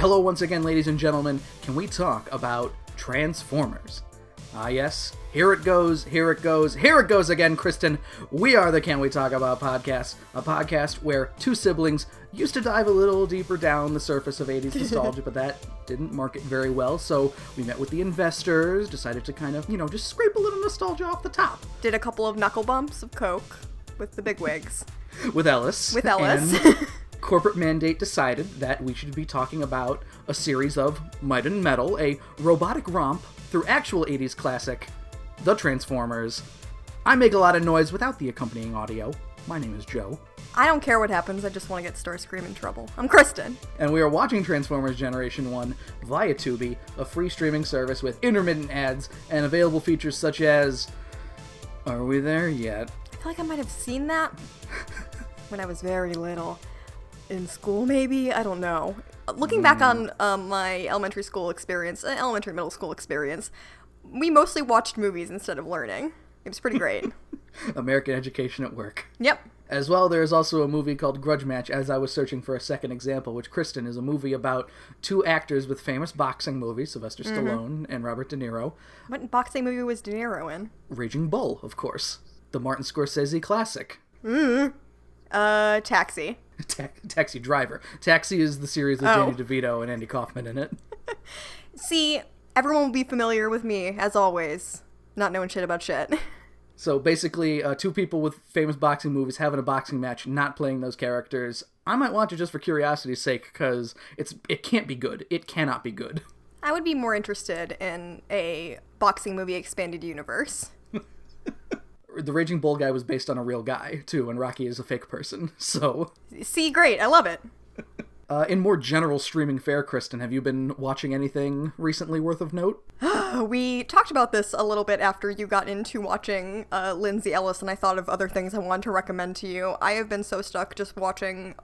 Hello once again, ladies and gentlemen. Can we talk about Transformers? Ah, yes. Here it goes again, Kristen. We are the Can We Talk About podcast, a podcast where two siblings used to dive a little deeper down the surface of 80s nostalgia, but that didn't market very well, so we met with the investors, decided to kind of, just scrape a little nostalgia off the top. Did a couple of knuckle bumps of coke with the bigwigs. With Ellis. And corporate mandate decided that we should be talking about a series of Might and Metal, a robotic romp through actual 80s classic, The Transformers. I make a lot of noise without the accompanying audio. My name is Joe. I don't care what happens, I just want to get Starscream in trouble. I'm Kristen. And we are watching Transformers Generation 1 via Tubi, a free streaming service with intermittent ads and available features such as... Are we there yet? I feel like I might have seen that when I was very little. In school, maybe? I don't know. Looking back on my elementary middle school experience, we mostly watched movies instead of learning. It was pretty great. American education at work. Yep. As well, there is also a movie called Grudge Match, as I was searching for a second example, which, Kristen, is a movie about two actors with famous boxing movies, Sylvester Stallone and Robert De Niro. What boxing movie was De Niro in? Raging Bull, of course. The Martin Scorsese classic. Taxi. Taxi Driver. Taxi is the series with Danny DeVito and Andy Kaufman in it. See, everyone will be familiar with me, as always, not knowing shit about shit. So basically, two people with famous boxing movies having a boxing match, not playing those characters. I might watch it just for curiosity's sake, because it can't be good. It cannot be good. I would be more interested in a boxing movie expanded universe. The Raging Bull guy was based on a real guy, too, and Rocky is a fake person, so... See, great, I love it. In more general streaming fare, Kristen, have you been watching anything recently worth of note? We talked about this a little bit after you got into watching Lindsay Ellis, and I thought of other things I wanted to recommend to you. I have been so stuck just watching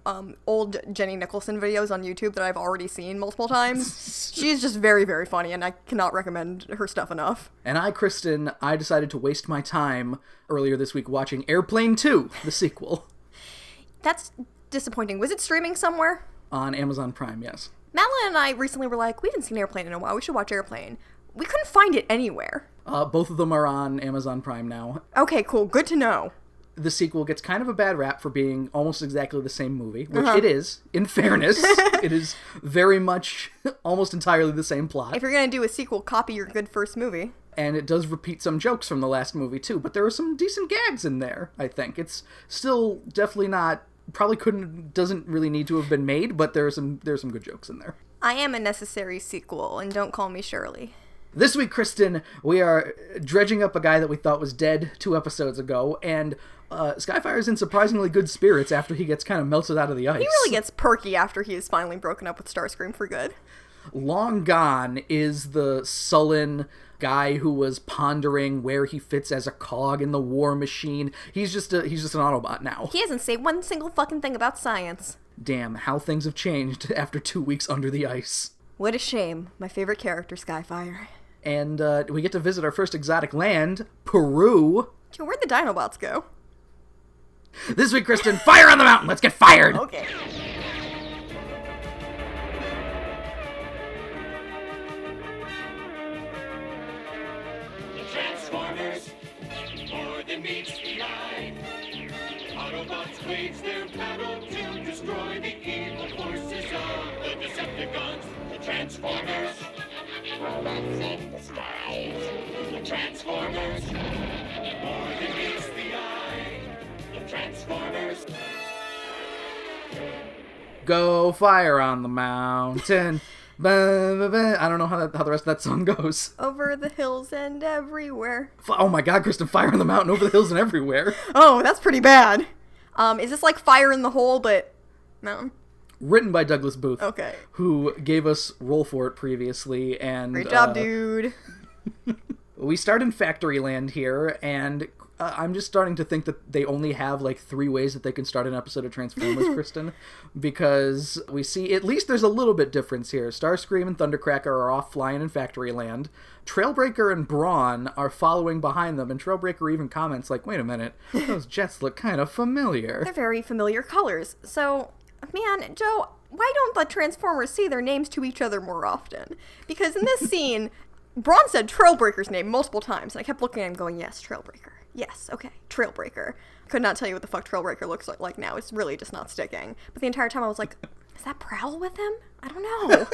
old Jenny Nicholson videos on YouTube that I've already seen multiple times. She's just very, very funny, and I cannot recommend her stuff enough. And Kristen, I decided to waste my time earlier this week watching Airplane 2, the sequel. That's disappointing. Was it streaming somewhere? On Amazon Prime, yes. Madeline and I recently were like, we haven't seen Airplane in a while, we should watch Airplane. We couldn't find it anywhere. Both of them are on Amazon Prime now. Okay, cool. Good to know. The sequel gets kind of a bad rap for being almost exactly the same movie, which it is, in fairness. It is very much almost entirely the same plot. If you're going to do a sequel, copy your good first movie. And it does repeat some jokes from the last movie, too, but there are some decent gags in there, I think. It's still definitely not... doesn't really need to have been made, but there's some good jokes in there. I am a necessary sequel, and don't call me Shirley. This week, Kristen, we are dredging up a guy that we thought was dead 2 episodes ago, and Skyfire's in surprisingly good spirits after he gets kind of melted out of the ice. He really gets perky after he is finally broken up with Starscream for good. Long gone is the sullen guy who was pondering where he fits as a cog in the war machine. He's just an Autobot now. He hasn't said one single fucking thing about science. Damn, how things have changed after 2 weeks under the ice. What a shame. My favorite character, Skyfire. And we get to visit our first exotic land, Peru. Joe, where'd the Dinobots go? This week, Kristen, fire on the mountain! Let's get fired! Okay. Transformers, more than meets the eye. Autobots wage their battle to destroy the evil forces of the Decepticons. The Transformers, robots in disguise. The Transformers, more than meets the eye. The Transformers. Go fire on the mountain. I don't know how the rest of that song goes. Over the hills and everywhere. Oh my god, Kristen, fire on the mountain, over the hills and everywhere. Oh, that's pretty bad. Is this like Fire in the Hole, but mountain? Written by Douglas Booth. Okay. Who gave us Roll For It previously, and... Great job, dude. We start in Factoryland here, and I'm just starting to think that they only have like 3 ways that they can start an episode of Transformers, Kristen, because we see, at least there's a little bit difference here. Starscream and Thundercracker are off flying in Factoryland. Trailbreaker and Brawn are following behind them, and Trailbreaker even comments like, wait a minute, those jets look kind of familiar. They're very familiar colors. So, man, Joe, why don't the Transformers say their names to each other more often? Because in this scene, Brawn said Trailbreaker's name multiple times, and I kept looking at him going, yes, Trailbreaker. Yes, okay, Trailbreaker. Could not tell you what the fuck Trailbreaker looks like now. It's really just not sticking. But the entire time I was like, is that Prowl with him? I don't know.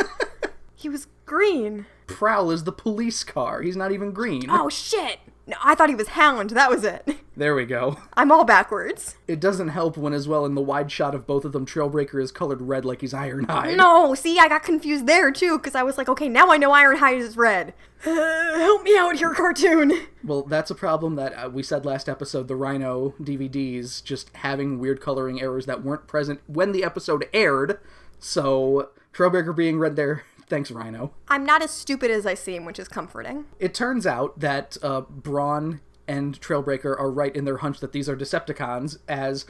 He was green. Prowl is the police car. He's not even green. Oh, shit. No, I thought he was Hound. That was it. There we go. I'm all backwards. It doesn't help when, as well, in the wide shot of both of them, Trailbreaker is colored red like he's Ironhide. No, see, I got confused there, too, because I was like, okay, now I know Ironhide is red. Help me out here, cartoon. Well, that's a problem that we said last episode, the Rhino DVDs just having weird coloring errors that weren't present when the episode aired. So, Trailbreaker being red there, thanks, Rhino. I'm not as stupid as I seem, which is comforting. It turns out that Brawn and Trailbreaker are right in their hunch that these are Decepticons, as,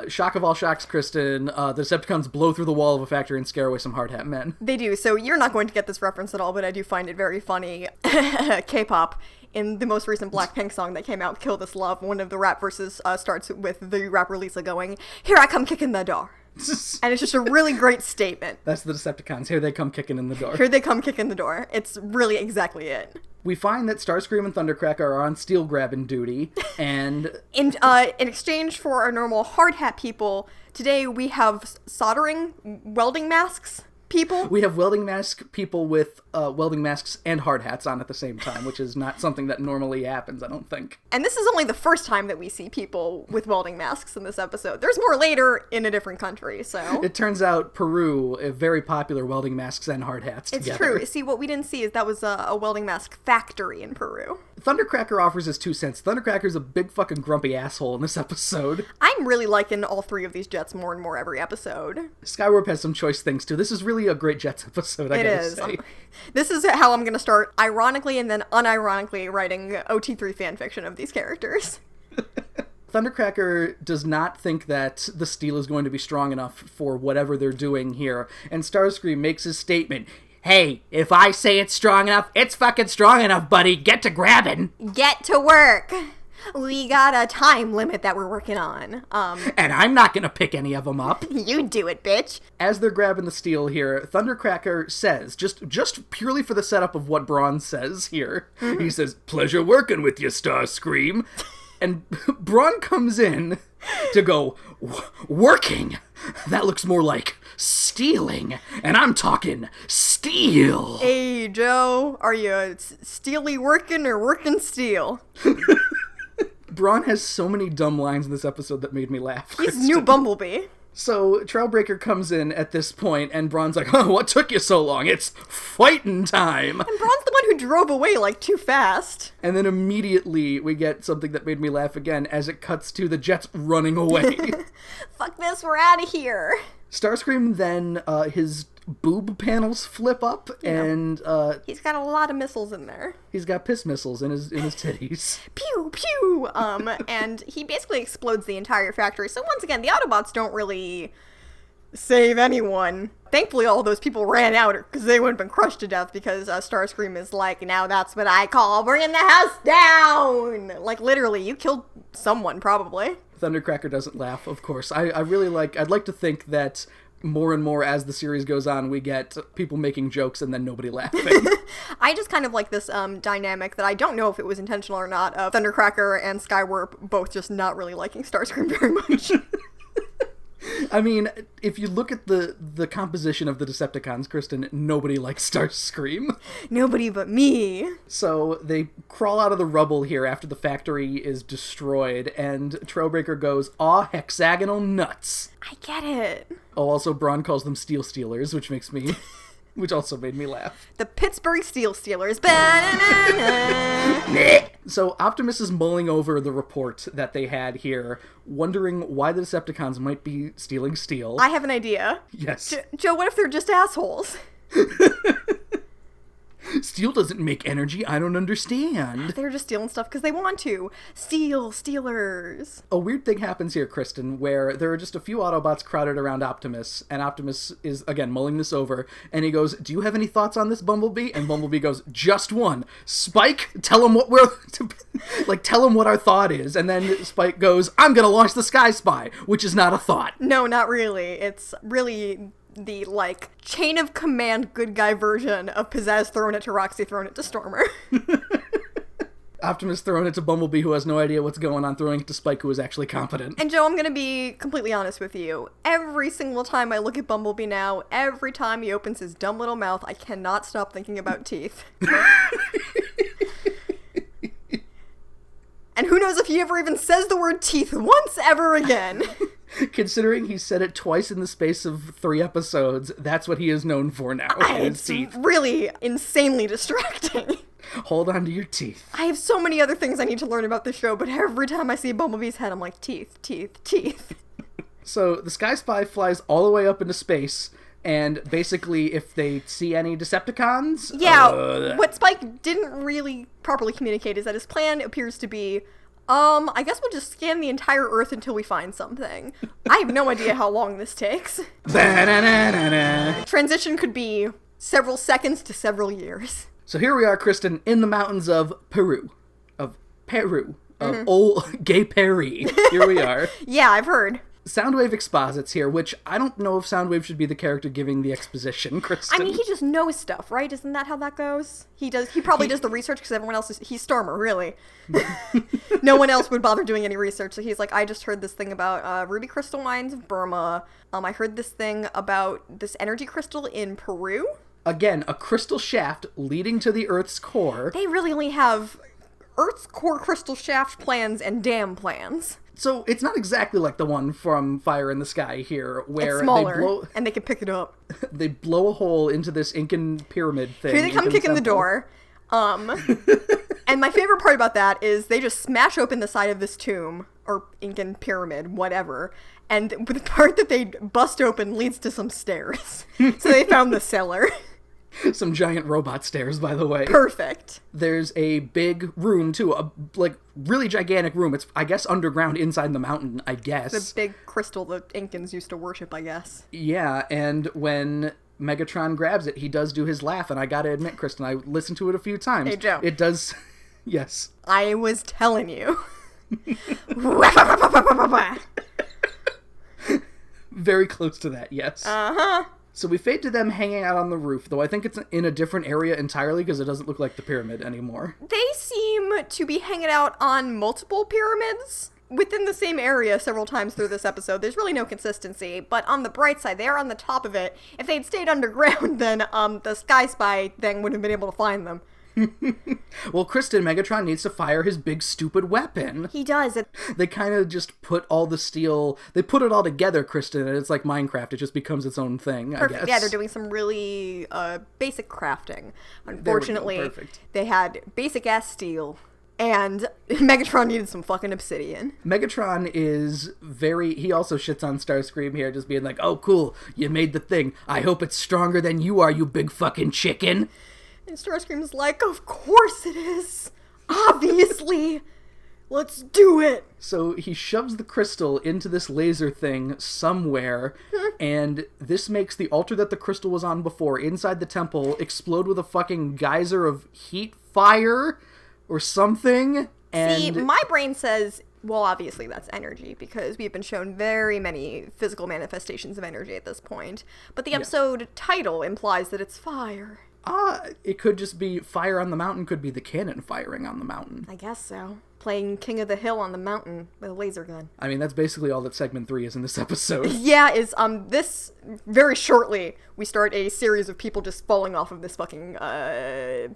shock of all shocks, Kristen, the Decepticons blow through the wall of a factory and scare away some hard hat men. They do, so you're not going to get this reference at all, but I do find it very funny. K-pop, in the most recent Blackpink song that came out, Kill This Love, one of the rap verses starts with the rapper Lisa going, "Here I come kicking the door." And it's just a really great statement. That's the Decepticons. Here they come kicking in the door. Here they come kicking the door. It's really exactly it. We find that Starscream and Thundercracker are on steel grabbing duty, and in exchange for our normal hard hat people, today we have welding masks people. We have welding mask people with welding masks and hard hats on at the same time, which is not something that normally happens, I don't think. And this is only the first time that we see people with welding masks in this episode. There's more later in a different country, so... It turns out Peru, very popular welding masks and hard hats together. It's true. See, what we didn't see is that was a welding mask factory in Peru. Thundercracker offers his 2 cents. Thundercracker's a big fucking grumpy asshole in this episode. I'm really liking all 3 of these Jets more and more every episode. Skywarp has some choice things, too. This is really a great Jets episode, I gotta say. This is how I'm gonna start, ironically and then unironically, writing OT3 fanfiction of these characters. Thundercracker does not think that the steel is going to be strong enough for whatever they're doing here, and Starscream makes his statement, "Hey, if I say it's strong enough, it's fucking strong enough, buddy. Get to grabbing. Get to work. We got a time limit that we're working on. And I'm not gonna pick any of them up." You do it, bitch. As they're grabbing the steel here, Thundercracker says, just purely for the setup of what Brawn says here, he says, "Pleasure working with you, Starscream." And Brawn comes in to go, "Working? That looks more like stealing, and I'm talking steel." Hey, Joe, are you steely working or working steel? Brawn has so many dumb lines in this episode that made me laugh. He's new Bumblebee. So, Trailbreaker comes in at this point, and Brawn's like, "Oh, what took you so long? It's fighting time!" And Brawn's the one who drove away, like, too fast. And then immediately, we get something that made me laugh again, as it cuts to the Jets running away. Fuck this, we're out of here. Starscream then, his boob panels flip up, and, he's got a lot of missiles in there. He's got piss missiles in his titties. Pew, pew! And he basically explodes the entire factory. So once again, the Autobots don't really save anyone. Thankfully, all those people ran out, because they would have been crushed to death, because Starscream is like, "Now that's what I call bringing the house down!" Like, literally, you killed someone, probably. Thundercracker doesn't laugh, of course. I'd like to think that more and more as the series goes on, we get people making jokes and then nobody laughing. I just kind of like this dynamic that I don't know if it was intentional or not, of Thundercracker and Skywarp both just not really liking Starscream very much. I mean, if you look at the composition of the Decepticons, Kristen, nobody likes Starscream. Nobody but me. So they crawl out of the rubble here after the factory is destroyed, and Trailbreaker goes, "Aw, hexagonal nuts." I get it. Oh, also Brawn calls them Steel Stealers, which also made me laugh. The Pittsburgh Steel Stealers. So Optimus is mulling over the report that they had here, wondering why the Decepticons might be stealing steel. I have an idea. Yes. Joe, what if they're just assholes? Steel doesn't make energy. I don't understand. They're just stealing stuff because they want to. Stealers. A weird thing happens here, Kristen, where there are just a few Autobots crowded around Optimus, and Optimus is, again, mulling this over, and he goes, "Do you have any thoughts on this, Bumblebee?" And Bumblebee goes, "Just one. Spike, tell him tell him what our thought is." And then Spike goes, "I'm gonna launch the Sky Spy," which is not a thought. No, not really. It's really the, like, chain of command good guy version of Pizzazz throwing it to Roxy, throwing it to Stormer. Optimus throwing it to Bumblebee, who has no idea what's going on, throwing it to Spike, who is actually competent. And Joe, I'm gonna be completely honest with you. Every single time I look at Bumblebee now, every time he opens his dumb little mouth, I cannot stop thinking about teeth. And who knows if he ever even says the word teeth once ever again. Considering he said it twice in the space of 3 episodes, that's what he is known for now, his It's teeth. really insanely distracting. Hold on to your teeth. I have so many other things I need to learn about the show, but every time I see Bumblebee's head, I'm like, teeth, teeth, teeth. So the Sky Spy flies all the way up into space, and basically if they see any Decepticons... Yeah, what Spike didn't really properly communicate is that his plan appears to be, I guess we'll just scan the entire Earth until we find something. I have no idea how long this takes. Transition could be several seconds to several years. So here we are, Kristen, in the mountains of Peru. Of old gay Perry. Here we are. Yeah, I've heard. Soundwave exposits here, which I don't know if Soundwave should be the character giving the exposition, Kristen. I mean, he just knows stuff, right? Isn't that how that goes? He probably does the research because everyone else he's Stormer, really. No one else would bother doing any research, so he's like, I just heard this thing about ruby crystal mines of Burma. I heard this thing about this energy crystal in Peru. Again, a crystal shaft leading to the Earth's core. They really only have Earth's core crystal shaft plans and dam plans. So it's not exactly like the one from Fire in the Sky here, where It's smaller, and they can pick it up. They blow a hole into this Incan pyramid thing. Here they come kicking the door. And my favorite part about that is they just smash open the side of this tomb, or Incan pyramid, whatever, and the part that they bust open leads to some stairs. So they found the cellar. Some giant robot stairs, by the way. Perfect. There's a big room, too. A, really gigantic room. It's, I guess, underground inside the mountain, I guess. The big crystal the Incans used to worship, I guess. Yeah, and when Megatron grabs it, he does do his laugh, and I gotta admit, Kristen, I listened to it a few times. Hey, Joe. It does... Yes. I was telling you. Very close to that, yes. Uh-huh. So we fade to them hanging out on the roof, though I think it's in a different area entirely because it doesn't look like the pyramid anymore. They seem to be hanging out on multiple pyramids within the same area several times through this episode. There's really no consistency, but on the bright side, they are on the top of it. If they'd stayed underground, then the Sky Spy thing would have been able to find them. Well, Kristen, Megatron needs to fire his big stupid weapon. He does. They kind of just put all the steel... They put it all together, Kristen, and it's like Minecraft. It just becomes its own thing, Perfect. I guess. Yeah, they're doing some really basic crafting. Unfortunately, they had basic-ass steel, and Megatron needed some fucking obsidian. Megatron is very... He also shits on Starscream here, just being like, oh, cool, you made the thing. I hope it's stronger than you are, you big fucking chicken. And Starscream's like, of course it is! Obviously! Let's do it! So he shoves the crystal into this laser thing somewhere, and this makes the altar that the crystal was on before, inside the temple, explode with a fucking geyser of heat fire or something. And see, my brain says, well, obviously that's energy, because we've been shown very many physical manifestations of energy at this point. But the episode title implies that it's fire. It could just be fire on the mountain, could be the cannon firing on the mountain. I guess so. Playing King of the Hill on the mountain with a laser gun. I mean, that's basically all that segment 3 is in this episode. Yeah, this, very shortly, we start a series of people just falling off of this fucking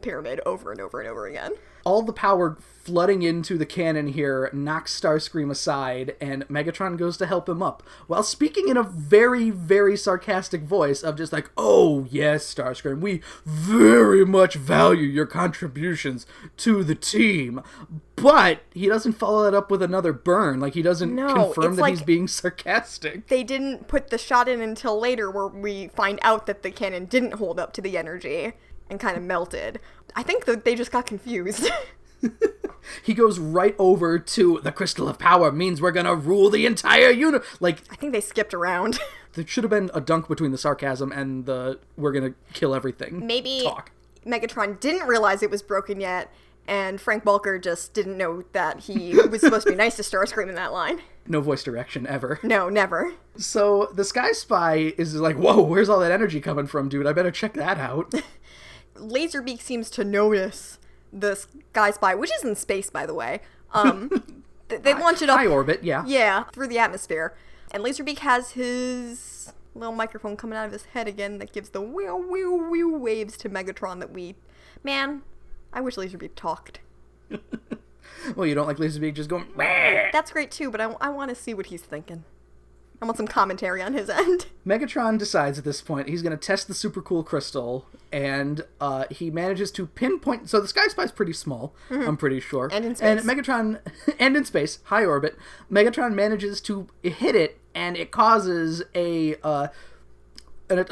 pyramid over and over and over again. All the power flooding into the cannon here knocks Starscream aside, and Megatron goes to help him up, while speaking in a very, very sarcastic voice of just like, oh, yes, Starscream, we very much value your contributions to the team. But he doesn't follow that up with another burn. Like, he doesn't confirm that he's being sarcastic. They didn't put the shot in until later, where we find out that the cannon didn't hold up to the energy and kind of melted. I think that they just got confused. He goes right over to the Crystal of Power means we're gonna rule the entire universe. Like, I think they skipped around. There should have been a dunk between the sarcasm and the we're gonna kill everything Maybe talk. Megatron didn't realize it was broken yet, And Frank Welker just didn't know that he was supposed to be nice to Starscream in that line. No voice direction ever. No, never. So the Sky Spy is like, whoa, where's all that energy coming from, dude? I better check that out. Laserbeak seems to notice the Sky Spy, which is in space, by the way. They launch it up. High orbit, yeah. Yeah, through the atmosphere. And Laserbeak has his little microphone coming out of his head again that gives the wheel waves to Megatron that we... Man, I wish Laserbeak talked. Well, you don't like Laserbeak just going... That's great too, but I want to see what he's thinking. I want some commentary on his end. Megatron decides at this point he's going to test the super cool crystal, and he manages to pinpoint... So the Sky Spy's pretty small, I'm pretty sure. And in space. And Megatron... And in space, high orbit. Megatron manages to hit it, and it causes a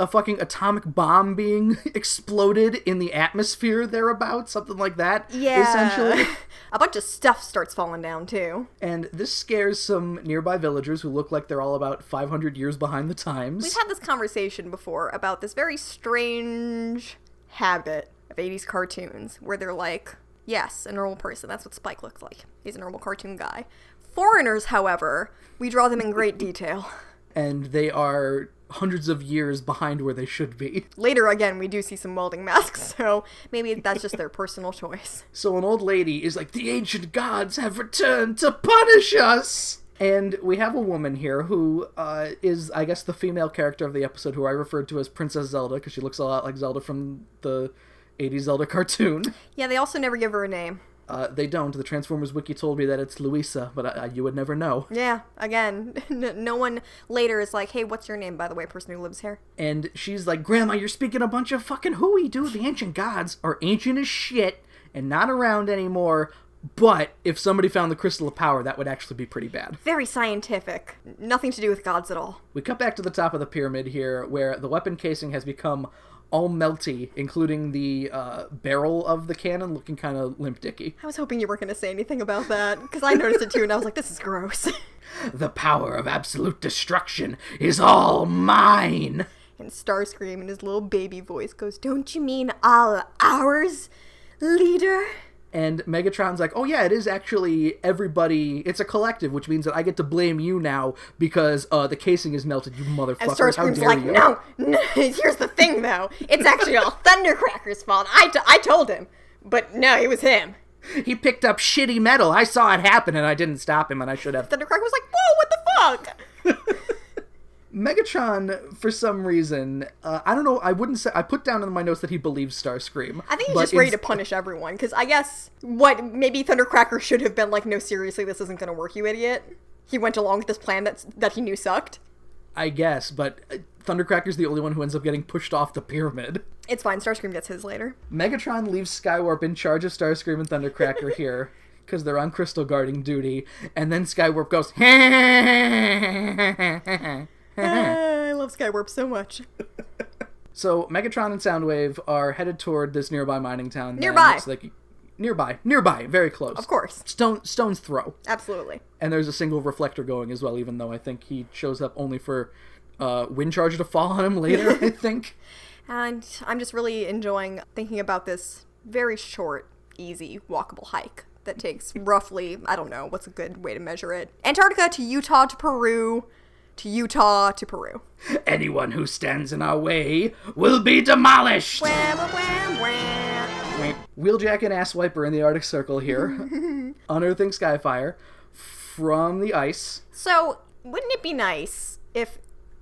fucking atomic bomb being exploded in the atmosphere thereabouts, something like that. Yeah. Essentially. A bunch of stuff starts falling down, too. And this scares some nearby villagers who look like they're all about 500 years behind the times. We've had this conversation before about this very strange habit of 80s cartoons where they're like, yes, a normal person. That's what Spike looks like. He's a normal cartoon guy. Foreigners, however, we draw them in great detail. And they are hundreds of years behind where they should be. Later, again, we do see some welding masks, so maybe that's just their personal choice. So an old lady is like, the ancient gods have returned to punish us! And we have a woman here who is, I guess, the female character of the episode, who I referred to as Princess Zelda, because she looks a lot like Zelda from the 80s Zelda cartoon. Yeah, they also never give her a name. They don't. The Transformers wiki told me that it's Louisa, but you would never know. Yeah, again, no one later is like, hey, what's your name, by the way, person who lives here? And she's like, Grandma, you're speaking a bunch of fucking hooey, dude. The ancient gods are ancient as shit and not around anymore. But if somebody found the Crystal of Power, that would actually be pretty bad. Very scientific. Nothing to do with gods at all. We cut back to the top of the pyramid here, where the weapon casing has become all melty, including the barrel of the cannon looking kind of limp dicky. I was hoping you weren't going to say anything about that, because I noticed it too, and I was like, this is gross. The power of absolute destruction is all mine! And Starscream in his little baby voice goes, don't you mean all ours, leader? And Megatron's like, oh yeah, it is actually everybody, it's a collective, which means that I get to blame you now because the casing is melted, you motherfucker. And Starscream's like, no, here's the thing though, it's actually all Thundercracker's fault, I told him, but no, it was him. He picked up shitty metal, I saw it happen and I didn't stop him and I should have. Thundercracker was like, whoa, what the fuck? Megatron, for some reason, I don't know, I wouldn't say, I put down in my notes that he believes Starscream. I think he's just ready to punish everyone, because I guess, maybe Thundercracker should have been like, no, seriously, this isn't going to work, you idiot. He went along with this plan that he knew sucked. I guess, but Thundercracker's the only one who ends up getting pushed off the pyramid. It's fine, Starscream gets his later. Megatron leaves Skywarp in charge of Starscream and Thundercracker here, because they're on crystal guarding duty, and then Skywarp goes, I love Skywarp so much. So Megatron and Soundwave are headed toward this nearby mining town. Nearby. It's like nearby, very close. Of course. Stone's throw. Absolutely. And there's a single reflector going as well, even though I think he shows up only for Wind Charger to fall on him later, I think. And I'm just really enjoying thinking about this very short, easy, walkable hike that takes roughly, I don't know, what's a good way to measure it? Antarctica to Utah to Peru to Utah to Peru. Anyone who stands in our way will be demolished! Wham, wham, wham. Wheeljack and Asswiper in the Arctic Circle here, unearthing Skyfire from the ice. So, wouldn't it be nice if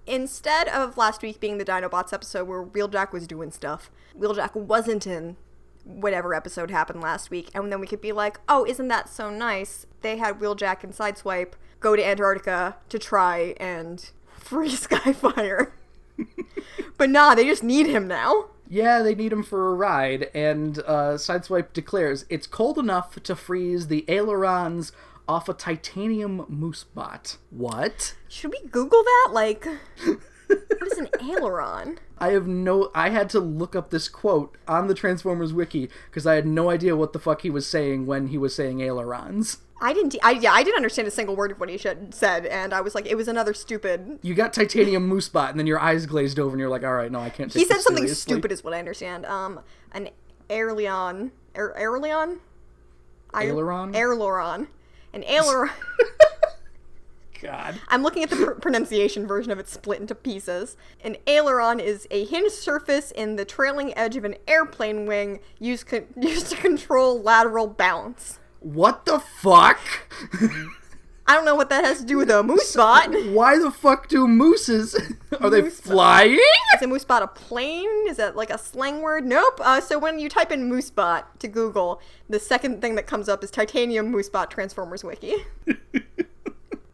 instead of last week being the Dinobots episode where Wheeljack was doing stuff, Wheeljack wasn't in whatever episode happened last week, and then we could be like, oh, isn't that so nice? They had Wheeljack and Sideswipe go to Antarctica to try and free Skyfire. But nah, they just need him now. Yeah, they need him for a ride, and Sideswipe declares it's cold enough to freeze the ailerons off a titanium moose bot. What? Should we Google that? Like, what is an aileron? I had to look up this quote on the Transformers wiki, because I had no idea what the fuck he was saying when he was saying ailerons. I didn't understand a single word of what he said, and I was like, it was another stupid... You got titanium moose bot, and then your eyes glazed over, and you're like, alright, no, I can't take He said this something seriously. stupid is what I understand. An airleon... Airleon? Aileron? Aileron. An aileron... God. I'm looking at the pronunciation version of it split into pieces. An aileron is a hinged surface in the trailing edge of an airplane wing used to control lateral balance. What the fuck? I don't know what that has to do with a moose bot. Why the fuck do mooses... Are they flying? Is a moose bot a plane? Is that like a slang word? Nope. So when you type in moose bot to Google, the second thing that comes up is titanium moose bot Transformers wiki.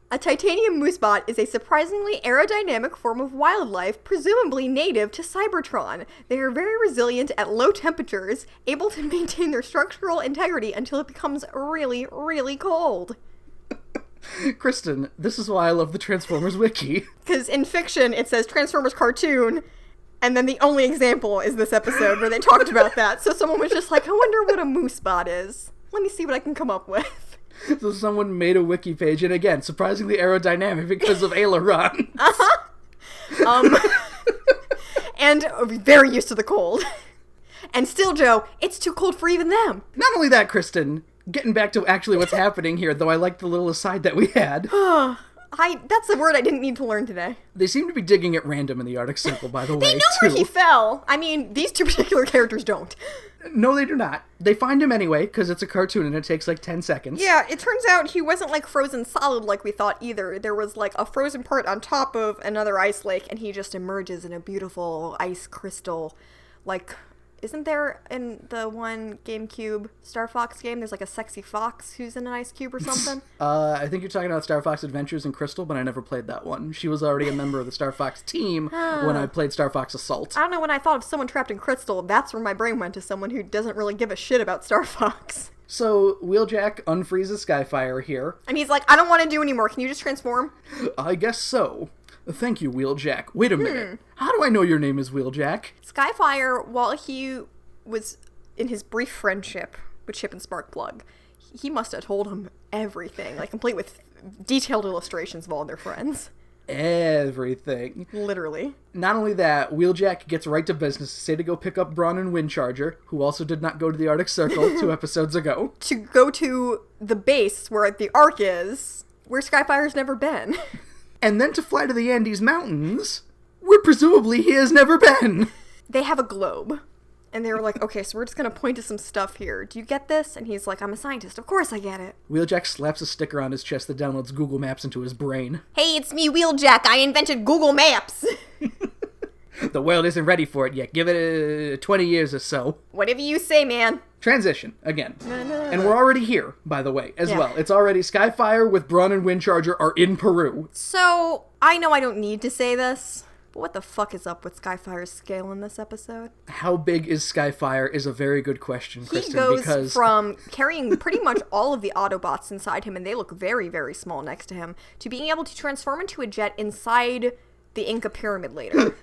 A titanium moose bot is a surprisingly aerodynamic form of wildlife, presumably native to Cybertron. They are very resilient at low temperatures, able to maintain their structural integrity until it becomes really, really cold. Kristen, this is why I love the Transformers wiki. Because in fiction, it says Transformers cartoon, and then the only example is this episode where they talked about that. So someone was just like, I wonder what a moose bot is. Let me see what I can come up with. So someone made a wiki page, and again, surprisingly aerodynamic because of aileron. And very used to the cold. And still, Joe, it's too cold for even them. Not only that, Kristen, getting back to actually what's happening here, though I like the little aside that we had. That's a word I didn't need to learn today. They seem to be digging at random in the Arctic Circle, by the way, They know where he fell. I mean, these two particular characters don't. No, they do not. They find him anyway, because it's a cartoon and it takes like 10 seconds. Yeah, it turns out he wasn't like frozen solid like we thought either. There was like a frozen part on top of another ice lake, and he just emerges in a beautiful ice crystal. Like, isn't there in the one GameCube Star Fox game, there's like a sexy fox who's in an ice cube or something? I think you're talking about Star Fox Adventures in Crystal, but I never played that one. She was already a member of the Star Fox team when I played Star Fox Assault. I don't know, when I thought of someone trapped in Crystal, that's where my brain went to someone who doesn't really give a shit about Star Fox. So, Wheeljack unfreezes Skyfire here. And he's like, I don't want to do anymore, can you just transform? I guess so. Thank you, Wheeljack. Wait a minute. How do I know your name is Wheeljack? Skyfire, while he was in his brief friendship with Chip and Sparkplug, he must have told him everything, like complete with detailed illustrations of all their friends. Everything. Literally. Not only that, Wheeljack gets right to business, say to go pick up Brawn and Windcharger, who also did not go to the Arctic Circle 2 episodes ago. To go to the base where the Ark is, where Skyfire's never been. And then to fly to the Andes Mountains, where presumably he has never been. They have a globe. And they were like, okay, so we're just going to point to some stuff here. Do you get this? And he's like, I'm a scientist. Of course I get it. Wheeljack slaps a sticker on his chest that downloads Google Maps into his brain. Hey, it's me, Wheeljack. I invented Google Maps. The world isn't ready for it yet. Give it 20 years or so. Whatever you say, man. Transition, again. And we're already here, by the way, as Yeah. well. It's already Skyfire with Brawn and Windcharger are in Peru. So, I know I don't need to say this, but what the fuck is up with Skyfire's scale in this episode? How big is Skyfire is a very good question, Kristen, He goes because from carrying pretty much all of the Autobots inside him, and they look very, very small next to him, to being able to transform into a jet inside the Inca Pyramid later.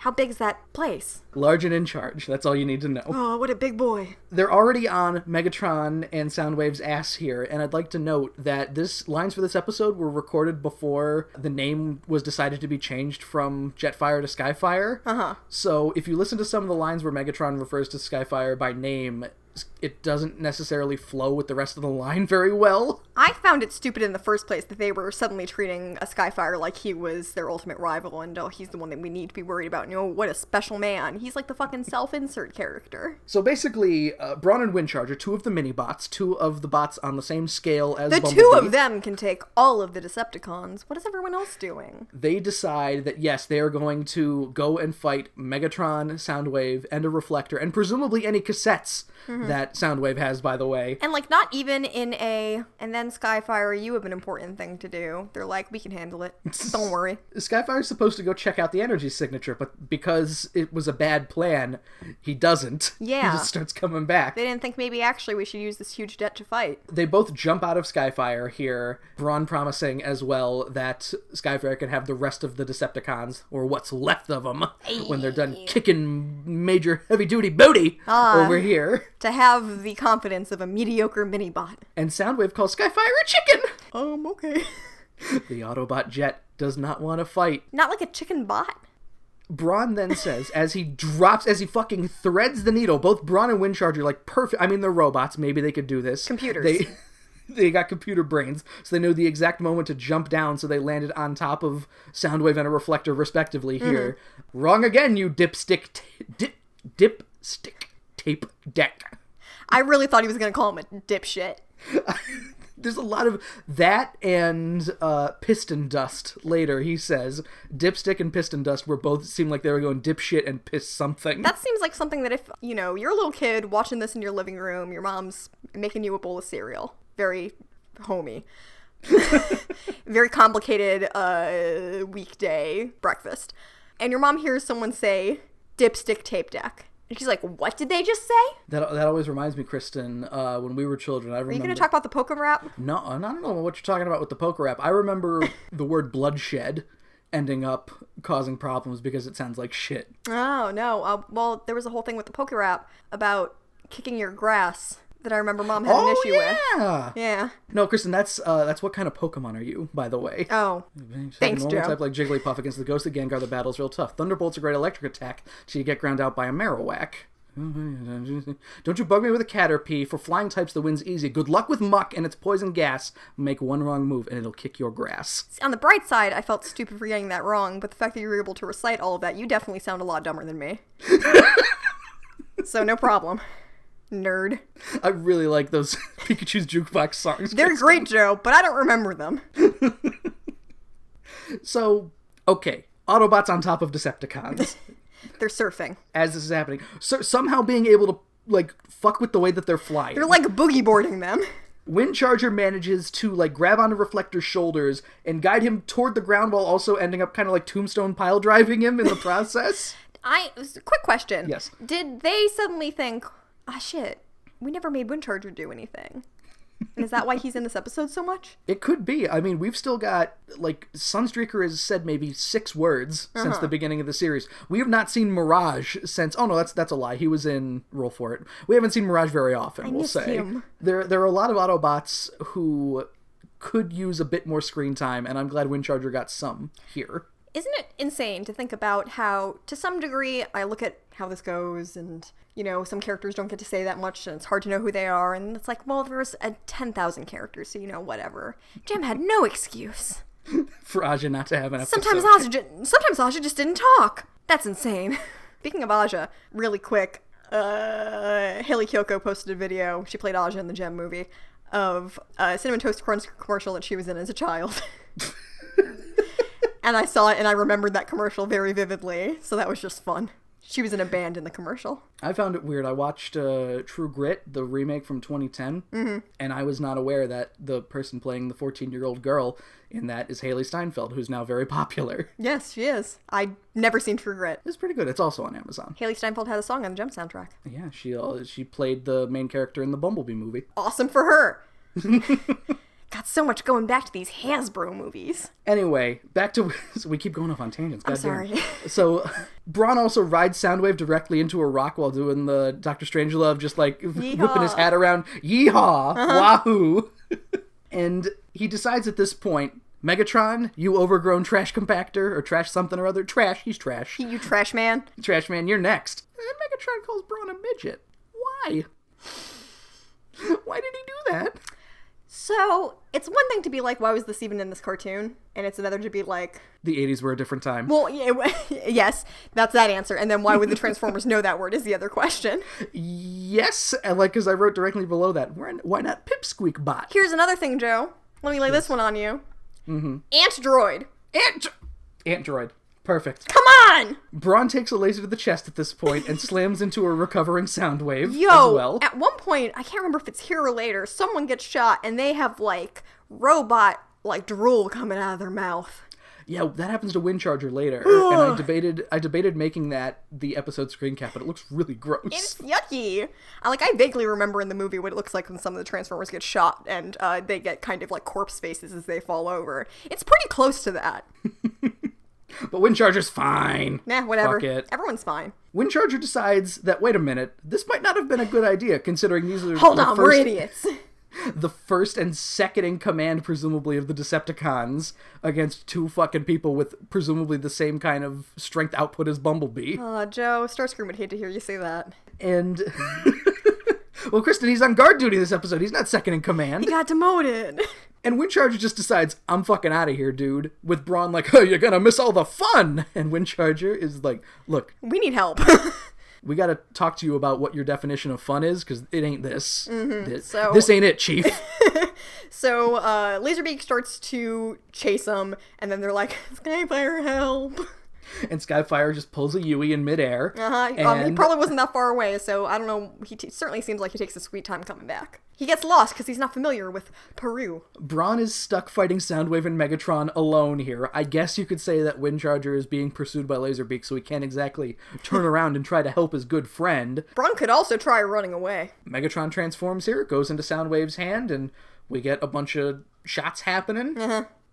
How big is that place? large and in charge. That's all you need to know. Oh, what a big boy. They're already on Megatron and Soundwave's ass here, and I'd like to note that lines for this episode were recorded before the name was decided to be changed from Jetfire to Skyfire. Uh-huh. So if you listen to some of the lines where Megatron refers to Skyfire by name, it doesn't necessarily flow with the rest of the line very well. I found it stupid in the first place that they were suddenly treating a Skyfire like he was their ultimate rival, and oh, he's the one that we need to be worried about. You know, what a special man. He's like the fucking self-insert character. So basically, Brawn and Windcharger, two of the mini-bots, two of the bots on the same scale as The Bumblebee, two of them can take all of the Decepticons. What is everyone else doing? they decide that, yes, they are going to go and fight Megatron, Soundwave, and a Reflector, and presumably any cassettes that Soundwave has, by the way. And, like, not even in a, and then Skyfire, you have an important thing to do. They're like, we can handle it. Don't worry. Skyfire's supposed to go check out the energy signature, but because it was a bad plan, he doesn't. Yeah. He just starts coming back. They didn't think maybe actually we should use this huge jet to fight. They both jump out of Skyfire here, Brawn promising as well that Skyfire can have the rest of the Decepticons, or what's left of them, when they're done kicking major heavy-duty booty over here. To have the confidence of a mediocre mini-bot. And Soundwave calls Skyfire a chicken! Okay. The Autobot jet does not want to fight. Not like a chicken bot? Braun then says, as he fucking threads the needle, both Braun and Windcharger, like, perfect. I mean, they're robots. Maybe they could do this. Computers. They got computer brains, so they know the exact moment to jump down, so they landed on top of Soundwave and a reflector, respectively, here. Wrong again, you dipstick tape deck. I really thought he was going to call him a dipshit. There's a lot of that and piston dust later. He says dipstick and piston dust were both seemed like they were going dipshit and piss something. That seems like something that if, you know, you're a little kid watching this in your living room, your mom's making you a bowl of cereal. Very homey. Very complicated weekday breakfast. And your mom hears someone say dipstick tape deck. And she's like, what did they just say? That always reminds me, Kristen, when we were children, I remember... Are you going to talk about the poker rap? No, I don't know what you're talking about with the poker rap. I remember the word bloodshed ending up causing problems because it sounds like shit. Oh, no. Well, there was a whole thing with the poker rap about kicking your grass that I remember Mom had an issue with. Yeah. No, Kristen, that's what kind of Pokemon are you, by the way? Oh, thanks, Joe. Type like Jigglypuff against the Ghostly Gengar, the battle's real tough. Thunderbolt's a great electric attack, so you get ground out by a Marowak. Don't you bug me with a Caterpie. For flying types, the win's easy. Good luck with Muck and its poison gas. Make one wrong move and it'll kick your grass. On the bright side, I felt stupid for getting that wrong, but the fact that you were able to recite all of that, you definitely sound a lot dumber than me. So no problem. Nerd. I really like those Pikachu's Jukebox songs. They're great, Joe, but I don't remember them. So, okay. Autobots on top of Decepticons. They're surfing. As this is happening. So, somehow being able to, like, fuck with the way that they're flying. They're, like, boogie boarding them. Windcharger manages to, like, grab onto Reflector's shoulders and guide him toward the ground while also ending up kind of like Tombstone pile driving him in the process. Quick question. Yes. Did they suddenly think... Ah, shit. We never made Windcharger do anything. And is that why he's in this episode so much? It could be. I mean, we've still got, like, Sunstreaker has said maybe 6 words since the beginning of the series. We have not seen Mirage since... Oh, no, that's a lie. He was in Roll For It. We haven't seen Mirage very often, we'll say. Him. There are a lot of Autobots who could use a bit more screen time, and I'm glad Windcharger got some here. Isn't it insane to think about how, to some degree, I look at how this goes and... You know, some characters don't get to say that much, and it's hard to know who they are, and it's like, well, there's 10,000 characters, so, you know, whatever. Jem had no excuse. For Aja not to have an episode. Sometimes Aja just didn't talk. That's insane. Speaking of Aja, really quick, Haley Kiyoko posted a video, she played Aja in the Jem movie, of a Cinnamon Toast Crunch commercial that she was in as a child. And I saw it, and I remembered that commercial very vividly, so that was just fun. She was in a band in the commercial. I found it weird. I watched True Grit, the remake from 2010, and I was not aware that the person playing the 14-year-old girl in that is Haley Steinfeld, who's now very popular. Yes, she is. I'd never seen True Grit. It's pretty good. It's also on Amazon. Haley Steinfeld had a song on the Jem soundtrack. Yeah, she played the main character in the Bumblebee movie. Awesome for her. Got so much going back to these Hasbro movies. Anyway, back to... So we keep going off on tangents. I'm sorry. So, Braun also rides Soundwave directly into a rock while doing the Dr. Strangelove, just like Yeehaw. whipping his hat around. Yeehaw! Wahoo! And he decides at this point, Megatron, you overgrown trash compactor, or trash something or other. Trash, he's trash. You trash man. Trash man, you're next. And Megatron calls Braun a midget. Why? Why did he do that? So, it's one thing to be like, why was this even in this cartoon? And it's another to be like... The 80s were a different time. Well, yeah, yes, that's that answer. And then why would the Transformers know that word is the other question. Yes, and like, because I wrote directly below that, why not Pipsqueak Bot? Here's another thing, Joe. Let me lay this one on you. Ant Droid. Ant Droid. Perfect. Come on! Braun takes a laser to the chest at this point and slams into a recovering Soundwave as well. At one point, I can't remember if it's here or later, someone gets shot and they have, like, robot, like, drool coming out of their mouth. Yeah, that happens to Windcharger later. And I debated making that the episode screen cap, but it looks really gross. It's yucky. I vaguely remember in the movie what it looks like when some of the Transformers get shot and they get kind of like corpse faces as they fall over. It's pretty close to that. But Windcharger's fine. Nah, whatever. Fuck it. Everyone's fine. Windcharger decides that, wait a minute, this might not have been a good idea, considering these are Hold on, we're idiots. the first and second in command, presumably, of the Decepticons against two fucking people with presumably the same kind of strength output as Bumblebee. Joe, Starscream would hate to hear you say that. And... well, Kristen, he's on guard duty this episode. He's not second in command. He got demoted. And Windcharger just decides, I'm fucking out of here, dude. With Brawn like, oh, you're gonna miss all the fun. And Windcharger is like, look. We need help. We gotta talk to you about what your definition of fun is, because it ain't this. So, this ain't it, Chief. So, Laserbeak starts to chase him, and then they're like, Skyfire, help. And Skyfire just pulls a Yui in midair. He probably wasn't that far away, so I don't know. He certainly seems like he takes a sweet time coming back. He gets lost because he's not familiar with Peru. Brawn is stuck fighting Soundwave and Megatron alone here. I guess you could say that Windcharger is being pursued by Laserbeak, so he can't exactly turn around and try to help his good friend. Brawn could also try running away. Megatron transforms here, goes into Soundwave's hand, and we get a bunch of shots happening.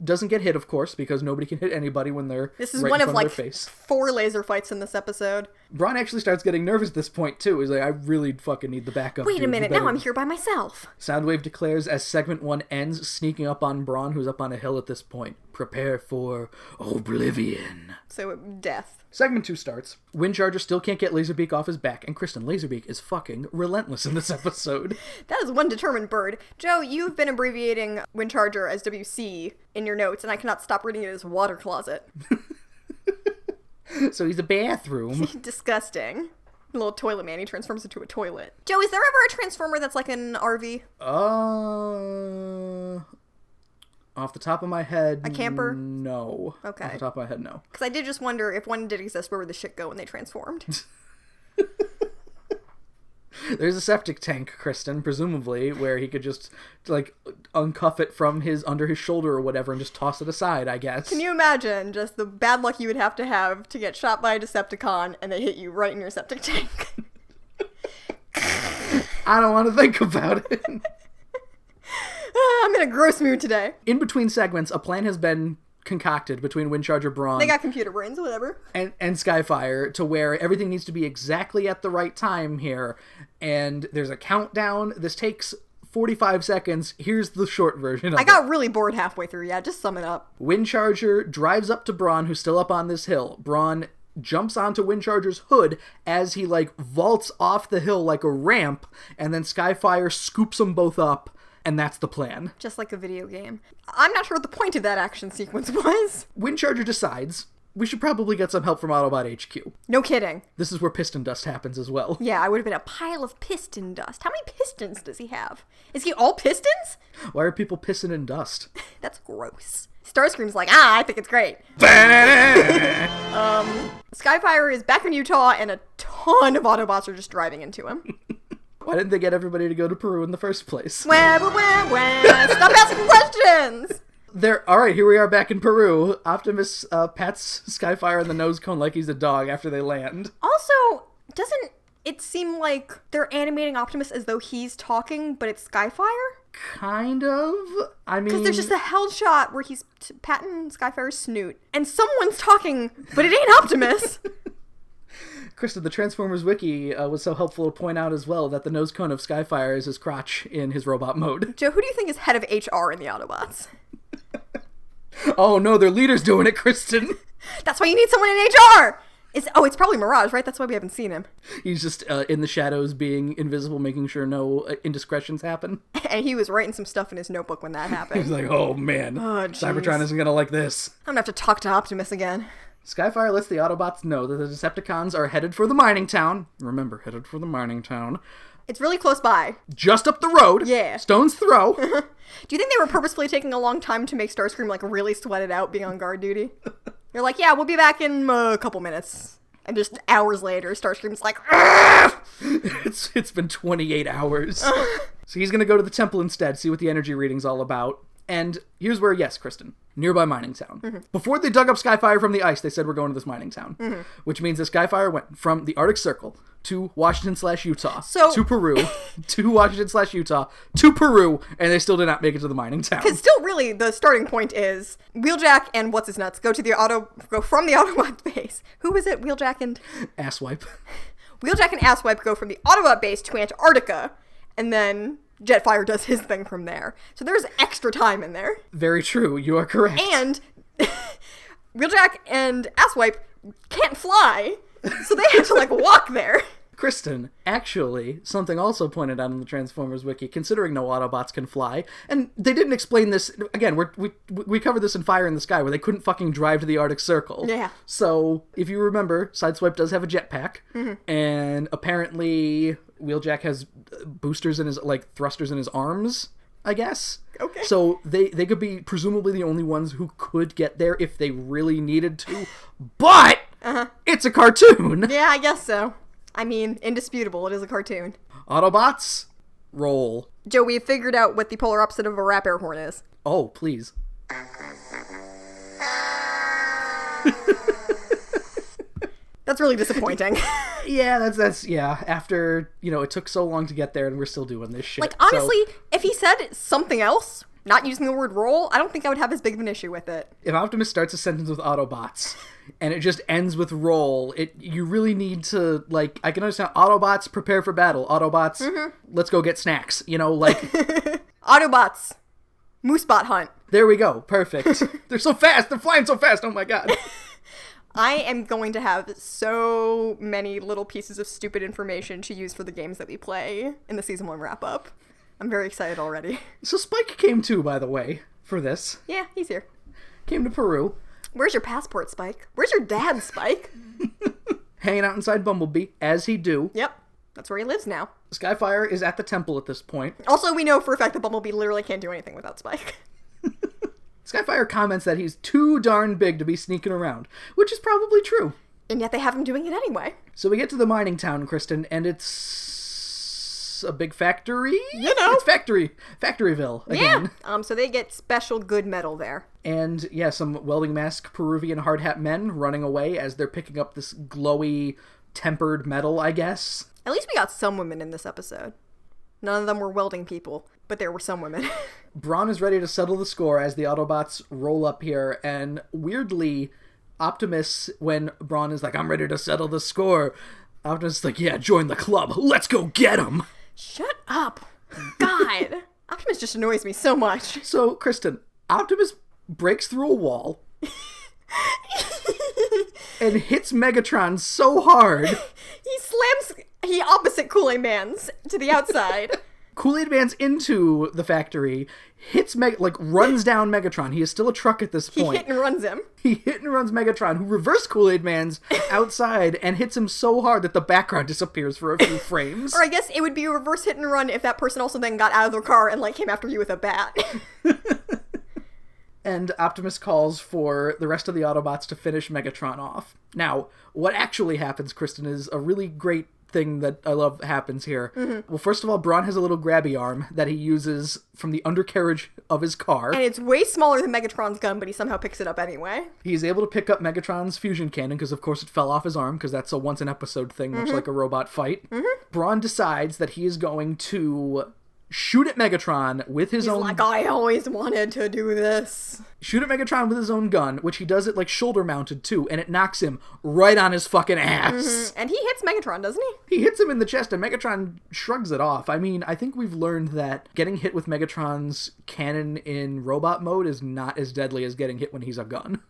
Doesn't get hit, of course, because nobody can hit anybody when they're This is right one in of, front like, their face. 4 laser fights in this episode. Brawn actually starts getting nervous at this point, too. He's like, I really fucking need the backup. Wait a minute, now I'm here by myself. Soundwave declares as segment 1 ends, sneaking up on Brawn, who's up on a hill at this point. Prepare for oblivion. So, death. Segment 2 starts. Windcharger still can't get Laserbeak off his back, and Kristen, Laserbeak is fucking relentless in this episode. That is one determined bird. Joe, you've been abbreviating Windcharger as WC in your notes, and I cannot stop reading it as water closet. So he's a bathroom. Disgusting. Little toilet man, he transforms into a toilet. Joe, is there ever a Transformer that's like an RV? Off the top of my head, a camper? No. Okay. Off the top of my head, no. Because I did just wonder if one did exist, where would the shit go when they transformed? There's a septic tank, Kristen, presumably, where he could just, like, uncuff it from under his shoulder or whatever and just toss it aside, I guess. Can you imagine just the bad luck you would have to get shot by a Decepticon and they hit you right in your septic tank? I don't want to think about it. I'm in a gross mood today. In between segments, a plan has been concocted between Windcharger, Brawn... They got computer brains, whatever. And Skyfire, to where everything needs to be exactly at the right time here. And there's a countdown. This takes 45 seconds. Here's the short version of I got really bored halfway through. Yeah, just sum it up. Windcharger drives up to Brawn, who's still up on this hill. Brawn jumps onto Windcharger's hood as he, like, vaults off the hill like a ramp. And then Skyfire scoops them both up. And that's the plan. Just like a video game. I'm not sure what the point of that action sequence was. Windcharger decides we should probably get some help from Autobot HQ. No kidding. This is where piston dust happens as well. Yeah, I would have been a pile of piston dust. How many pistons does he have? Is he all pistons? Why are people pissing in dust? That's gross. Starscream's like, I think it's great. Skyfire is back in Utah and a ton of Autobots are just driving into him. Why didn't they get everybody to go to Peru in the first place? Stop asking questions! Alright, here we are back in Peru. Optimus pats Skyfire in the nose cone like he's a dog after they land. Also, doesn't it seem like they're animating Optimus as though he's talking, but it's Skyfire? Kind of. I mean... Because there's just a held shot where he's patting Skyfire's snoot, and someone's talking, but it ain't Optimus! Kristen, the Transformers Wiki was so helpful to point out as well that the nose cone of Skyfire is his crotch in his robot mode. Joe, who do you think is head of HR in the Autobots? Oh no, their leader's doing it, Kristen! That's why you need someone in HR! It's probably Mirage, right? That's why we haven't seen him. He's just in the shadows being invisible, making sure no indiscretions happen. And he was writing some stuff in his notebook when that happened. He's like, oh man, Cybertron isn't gonna like this. I'm gonna have to talk to Optimus again. Skyfire lets the Autobots know that the Decepticons are headed for the mining town. Remember, headed for the mining town. It's really close by. Just up the road. Yeah. Stone's throw. Do you think they were purposefully taking a long time to make Starscream, like, really sweat it out being on guard duty? They're like, yeah, we'll be back in a couple minutes. And just hours later, Starscream's like, It's been 28 hours. So he's going to go to the temple instead, see what the energy reading's all about. And here's where, yes, Kristen, nearby mining town. Mm-hmm. Before they dug up Skyfire from the ice, they said we're going to this mining town. Mm-hmm. Which means that Skyfire went from the Arctic Circle to Washington/Utah, to Peru, to Washington/Utah, to Peru, and they still did not make it to the mining town. Because still, really, the starting point is Wheeljack and What's-His-Nuts go from the Autobot base. Who was it? Wheeljack and... Asswipe. Wheeljack and Asswipe go from the Autobot base to Antarctica, and then Jetfire does his thing from there. So there's extra time in there. Very true. You are correct. And Wheeljack and Asswipe can't fly, so they have to, like, walk there. Kristen, actually, something also pointed out in the Transformers wiki, considering no Autobots can fly, and they didn't explain this, again, we covered this in Fire in the Sky, where they couldn't fucking drive to the Arctic Circle. Yeah. So, if you remember, Sideswipe does have a jetpack, and apparently Wheeljack has boosters in his, like, thrusters in his arms, I guess. Okay. So, they could be presumably the only ones who could get there if they really needed to, but it's a cartoon! Yeah, I guess so. I mean, indisputable, it is a cartoon. Autobots, roll. Joe, we've figured out what the polar opposite of a rap air horn is. Oh, please. That's really disappointing. Yeah, that's after, it took so long to get there and we're still doing this shit. Like, honestly, if he said something else, not using the word roll, I don't think I would have as big of an issue with it. If Optimus starts a sentence with Autobots and it just ends with roll, you really need to, like, I can understand Autobots, prepare for battle. Autobots, let's go get snacks. Autobots, Moosebot hunt. There we go. Perfect. They're so fast. They're flying so fast. Oh my god. I am going to have so many little pieces of stupid information to use for the games that we play in the Season 1 wrap-up. I'm very excited already. So Spike came too, by the way, for this. Yeah, he's here. Came to Peru. Where's your passport, Spike? Where's your dad, Spike? Hanging out inside Bumblebee, as he do. Yep, that's where he lives now. Skyfire is at the temple at this point. Also, we know for a fact that Bumblebee literally can't do anything without Spike. Skyfire comments that he's too darn big to be sneaking around, which is probably true. And yet they have him doing it anyway. So we get to the mining town, Kristen, and it's a big factory? It's Factoryville again. Yeah, so they get special good metal there. And, yeah, some welding mask Peruvian hard hat men running away as they're picking up this glowy, tempered metal, I guess. At least we got some women in this episode. None of them were welding people, but there were some women. Brawn is ready to settle the score as the Autobots roll up here, and weirdly, Optimus, when Brawn is like, I'm ready to settle the score, Optimus is like, yeah, join the club. Let's go get him. Shut up. God. Optimus just annoys me so much. So, Kristen, Optimus breaks through a wall and hits Megatron so hard. He opposite Kool-Aid Man's to the outside. Kool-Aid Man's into the factory, runs down Megatron. He is still a truck at this point. He hit and runs him. He hit and runs Megatron, who reversed Kool-Aid Man's outside and hits him so hard that the background disappears for a few frames. Or I guess it would be a reverse hit and run if that person also then got out of their car and, came after you with a bat. And Optimus calls for the rest of the Autobots to finish Megatron off. Now, what actually happens, Kristen, is a really great thing that I love happens here. Well, first of all, Brawn has a little grabby arm that he uses from the undercarriage of his car. And it's way smaller than Megatron's gun, but he somehow picks it up anyway. He's able to pick up Megatron's fusion cannon, because of course it fell off his arm, because that's a once-an-episode thing, much like a robot fight. Brawn decides that he is going to shoot at Megatron with his own... He's like, I always wanted to do this. Shoot at Megatron with his own gun, which he does it, shoulder-mounted, too, and it knocks him right on his fucking ass. And he hits Megatron, doesn't he? He hits him in the chest, and Megatron shrugs it off. I mean, I think we've learned that getting hit with Megatron's cannon in robot mode is not as deadly as getting hit when he's a gun.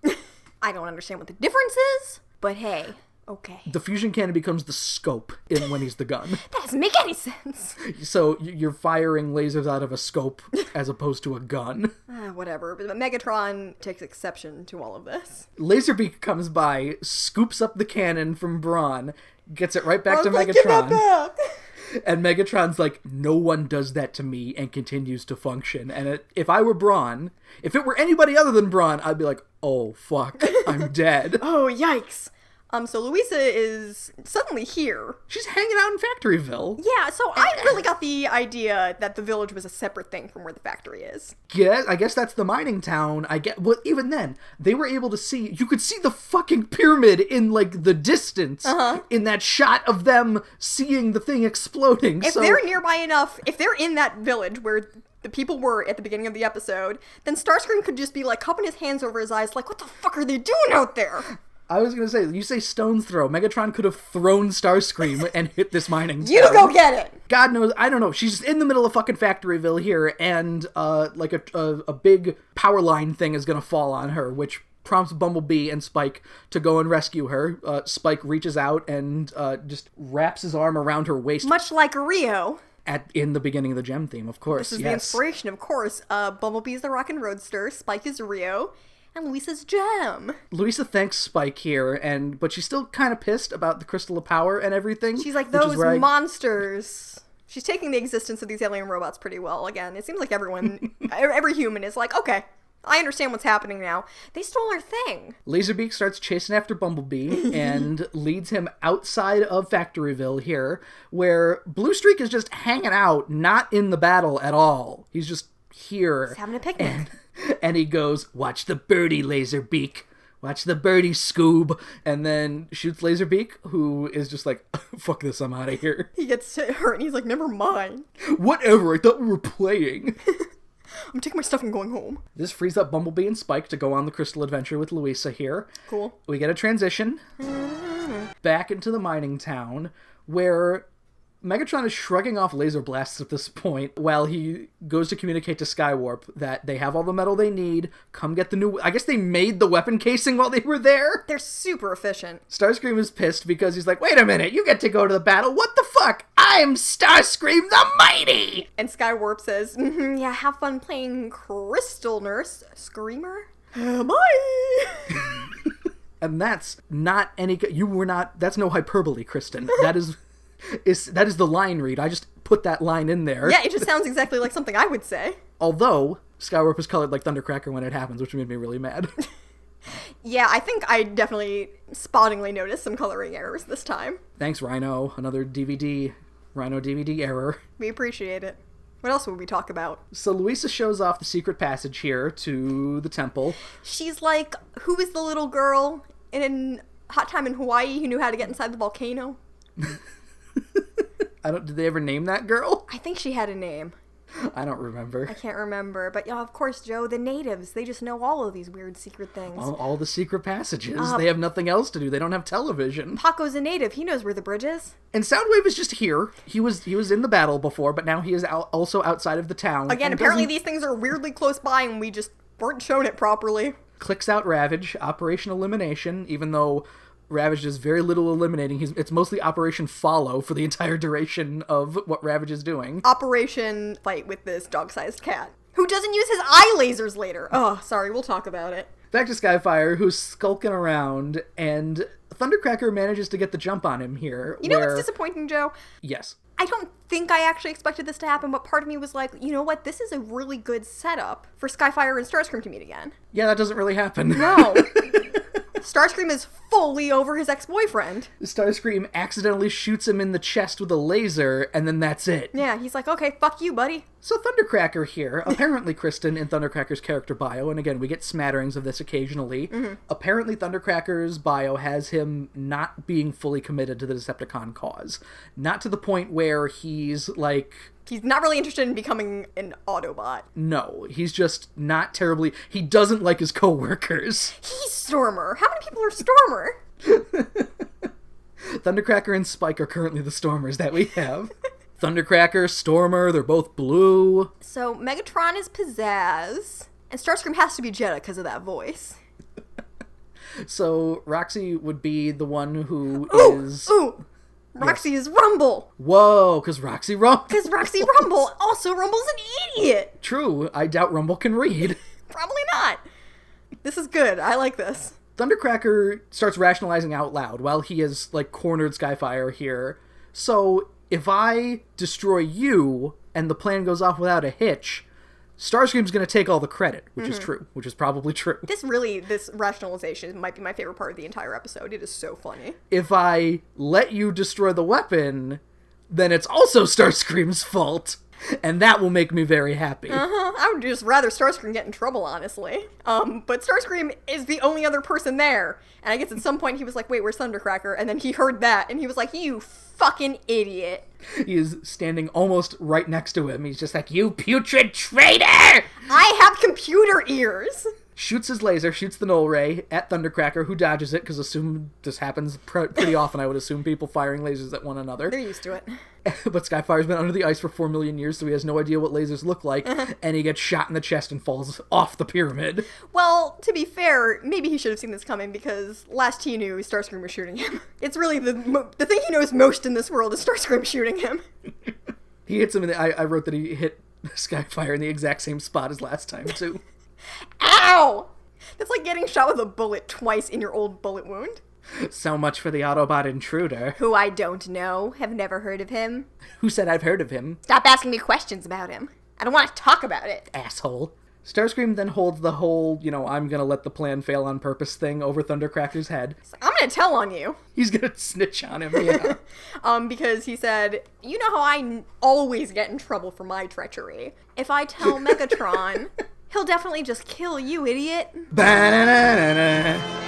I don't understand what the difference is, but hey... Okay. The fusion cannon becomes the scope when he's the gun. That doesn't make any sense. So you're firing lasers out of a scope as opposed to a gun. Whatever. But Megatron takes exception to all of this. Laserbeak comes by, scoops up the cannon from Brawn, gets it right back to Like, Megatron. give that back. And Megatron's like, no one does that to me, and continues to function. And if I were Brawn, if it were anybody other than Brawn, I'd be like, oh, fuck, I'm dead. Oh, yikes. So Louisa is suddenly here. She's hanging out in Factoryville. Yeah, so I really got the idea that the village was a separate thing from where the factory is. Yeah, I guess that's the mining town. Well, even then, they were able to see, you could see the fucking pyramid in, the distance in that shot of them seeing the thing exploding. If they're nearby enough, if they're in that village where the people were at the beginning of the episode, then Starscream could just be, cupping his hands over his eyes, what the fuck are they doing out there? I was going to say, you say stone's throw. Megatron could have thrown Starscream and hit this mining town. You go get it! God knows, I don't know. She's in the middle of fucking Factoryville here, and like a big power line thing is going to fall on her, which prompts Bumblebee and Spike to go and rescue her. Spike reaches out and just wraps his arm around her waist. Much like Rio. In the beginning of the Gem theme, of course. This is the inspiration, of course. Bumblebee's the Rockin' Roadster, Spike is Rio, and Luisa's Gem. Luisa thanks Spike here, but she's still kind of pissed about the Crystal of Power and everything. She's like, those monsters. She's taking the existence of these alien robots pretty well. Again, it seems like every human is like, okay, I understand what's happening now. They stole our thing. Laserbeak starts chasing after Bumblebee and leads him outside of Factoryville here, where Blue Streak is just hanging out, not in the battle at all. He's just here. He's having a picnic. And he goes, watch the birdie, Laserbeak. Watch the birdie, Scoob. And then shoots Laserbeak, who is just like, fuck this, I'm out of here. He gets hurt and he's like, never mind. Whatever, I thought we were playing. I'm taking my stuff and going home. This frees up Bumblebee and Spike to go on the Crystal Adventure with Luisa here. Cool. We get a transition back into the mining town where Megatron is shrugging off laser blasts at this point while he goes to communicate to Skywarp that they have all the metal they need. Come get the new... I guess they made the weapon casing while they were there? They're super efficient. Starscream is pissed because he's like, wait a minute, you get to go to the battle. What the fuck? I'm Starscream the Mighty! And Skywarp says, yeah, have fun playing Crystal Nurse. Screamer? Bye! And that's not any... You were not... That's no hyperbole, Kristen. That is the line read. I just put that line in there. Yeah, it just sounds exactly like something I would say. Although, Skywarp is colored like Thundercracker when it happens, which made me really mad. Yeah, I think I definitely spottingly noticed some coloring errors this time. Thanks, Rhino. Another Rhino DVD error. We appreciate it. What else would we talk about? So Luisa shows off the secret passage here to the temple. She's like, who is the little girl in Hot Time in Hawaii who knew how to get inside the volcano? Did they ever name that girl? I think she had a name. I don't remember. I can't remember. But yeah, of course, Joe, the natives, they just know all of these weird secret things. All the secret passages. They have nothing else to do. They don't have television. Paco's a native. He knows where the bridge is. And Soundwave is just here. He was in the battle before, but now he is also outside of the town. Again, apparently these things are weirdly close by and we just weren't shown it properly. Clicks out Ravage, Operation Elimination, even though Ravage does very little eliminating. It's mostly Operation Follow for the entire duration of what Ravage is doing. Operation Fight with this dog-sized cat, who doesn't use his eye lasers later. Oh, sorry, we'll talk about it. Back to Skyfire, who's skulking around, and Thundercracker manages to get the jump on him here. You know what's disappointing, Joe? Yes. I don't think I actually expected this to happen, but part of me was like, you know what? This is a really good setup for Skyfire and Starscream to meet again. Yeah, that doesn't really happen. No. Starscream is fully over his ex-boyfriend. Starscream accidentally shoots him in the chest with a laser, and then that's it. Yeah, he's like, okay, fuck you, buddy. So Thundercracker here, apparently Kristen in Thundercracker's character bio, and again, we get smatterings of this occasionally, apparently Thundercracker's bio has him not being fully committed to the Decepticon cause. Not to the point where he's like... He's not really interested in becoming an Autobot. No, he's just not terribly... He doesn't like his co-workers. He's Stormer. How many people are Stormer? Thundercracker and Spike are currently the Stormers that we have. Thundercracker, Stormer, they're both blue. So Megatron is Pizzazz, and Starscream has to be Jetta because of that voice. So Roxy would be the one who is... Ooh! Roxy is Rumble! Whoa, because Roxy rumbles. Because Roxy Rumble! Also, Rumble's an idiot! True, I doubt Rumble can read. Probably not. This is good. I like this. Thundercracker starts rationalizing out loud while he has, like, cornered Skyfire here. So, if I destroy you, and the plan goes off without a hitch, Starscream's gonna take all the credit, which is true, which is probably true. This rationalization might be my favorite part of the entire episode. It is so funny. If I let you destroy the weapon, then it's also Starscream's fault, and that will make me very happy. I would just rather Starscream get in trouble, honestly. But Starscream is the only other person there. And I guess at some point he was like, wait, where's Thundercracker? And then he heard that, and he was like, you fucking idiot. He is standing almost right next to him. He's just like, you putrid traitor! I have computer ears! shoots his laser, shoots the null ray at Thundercracker, who dodges it, because assume this happens pretty often, I would assume, people firing lasers at one another. They're used to it. But Skyfire's been under the ice for 4 million years, so he has no idea what lasers look like, and he gets shot in the chest and falls off the pyramid. Well, to be fair, maybe he should have seen this coming, because last he knew, Starscream was shooting him. It's really the thing he knows most in this world is Starscream shooting him. He hits him I wrote that he hit Skyfire in the exact same spot as last time, too. Ow! That's like getting shot with a bullet twice in your old bullet wound. So much for the Autobot intruder. Who I don't know, have never heard of him. Who said I've heard of him? Stop asking me questions about him. I don't want to talk about it. Asshole. Starscream then holds the whole, I'm gonna let the plan fail on purpose thing over Thundercracker's head. I'm gonna tell on you. He's gonna snitch on him, yeah. Because he said, you know how I always get in trouble for my treachery. If I tell Megatron, he'll definitely just kill you, idiot.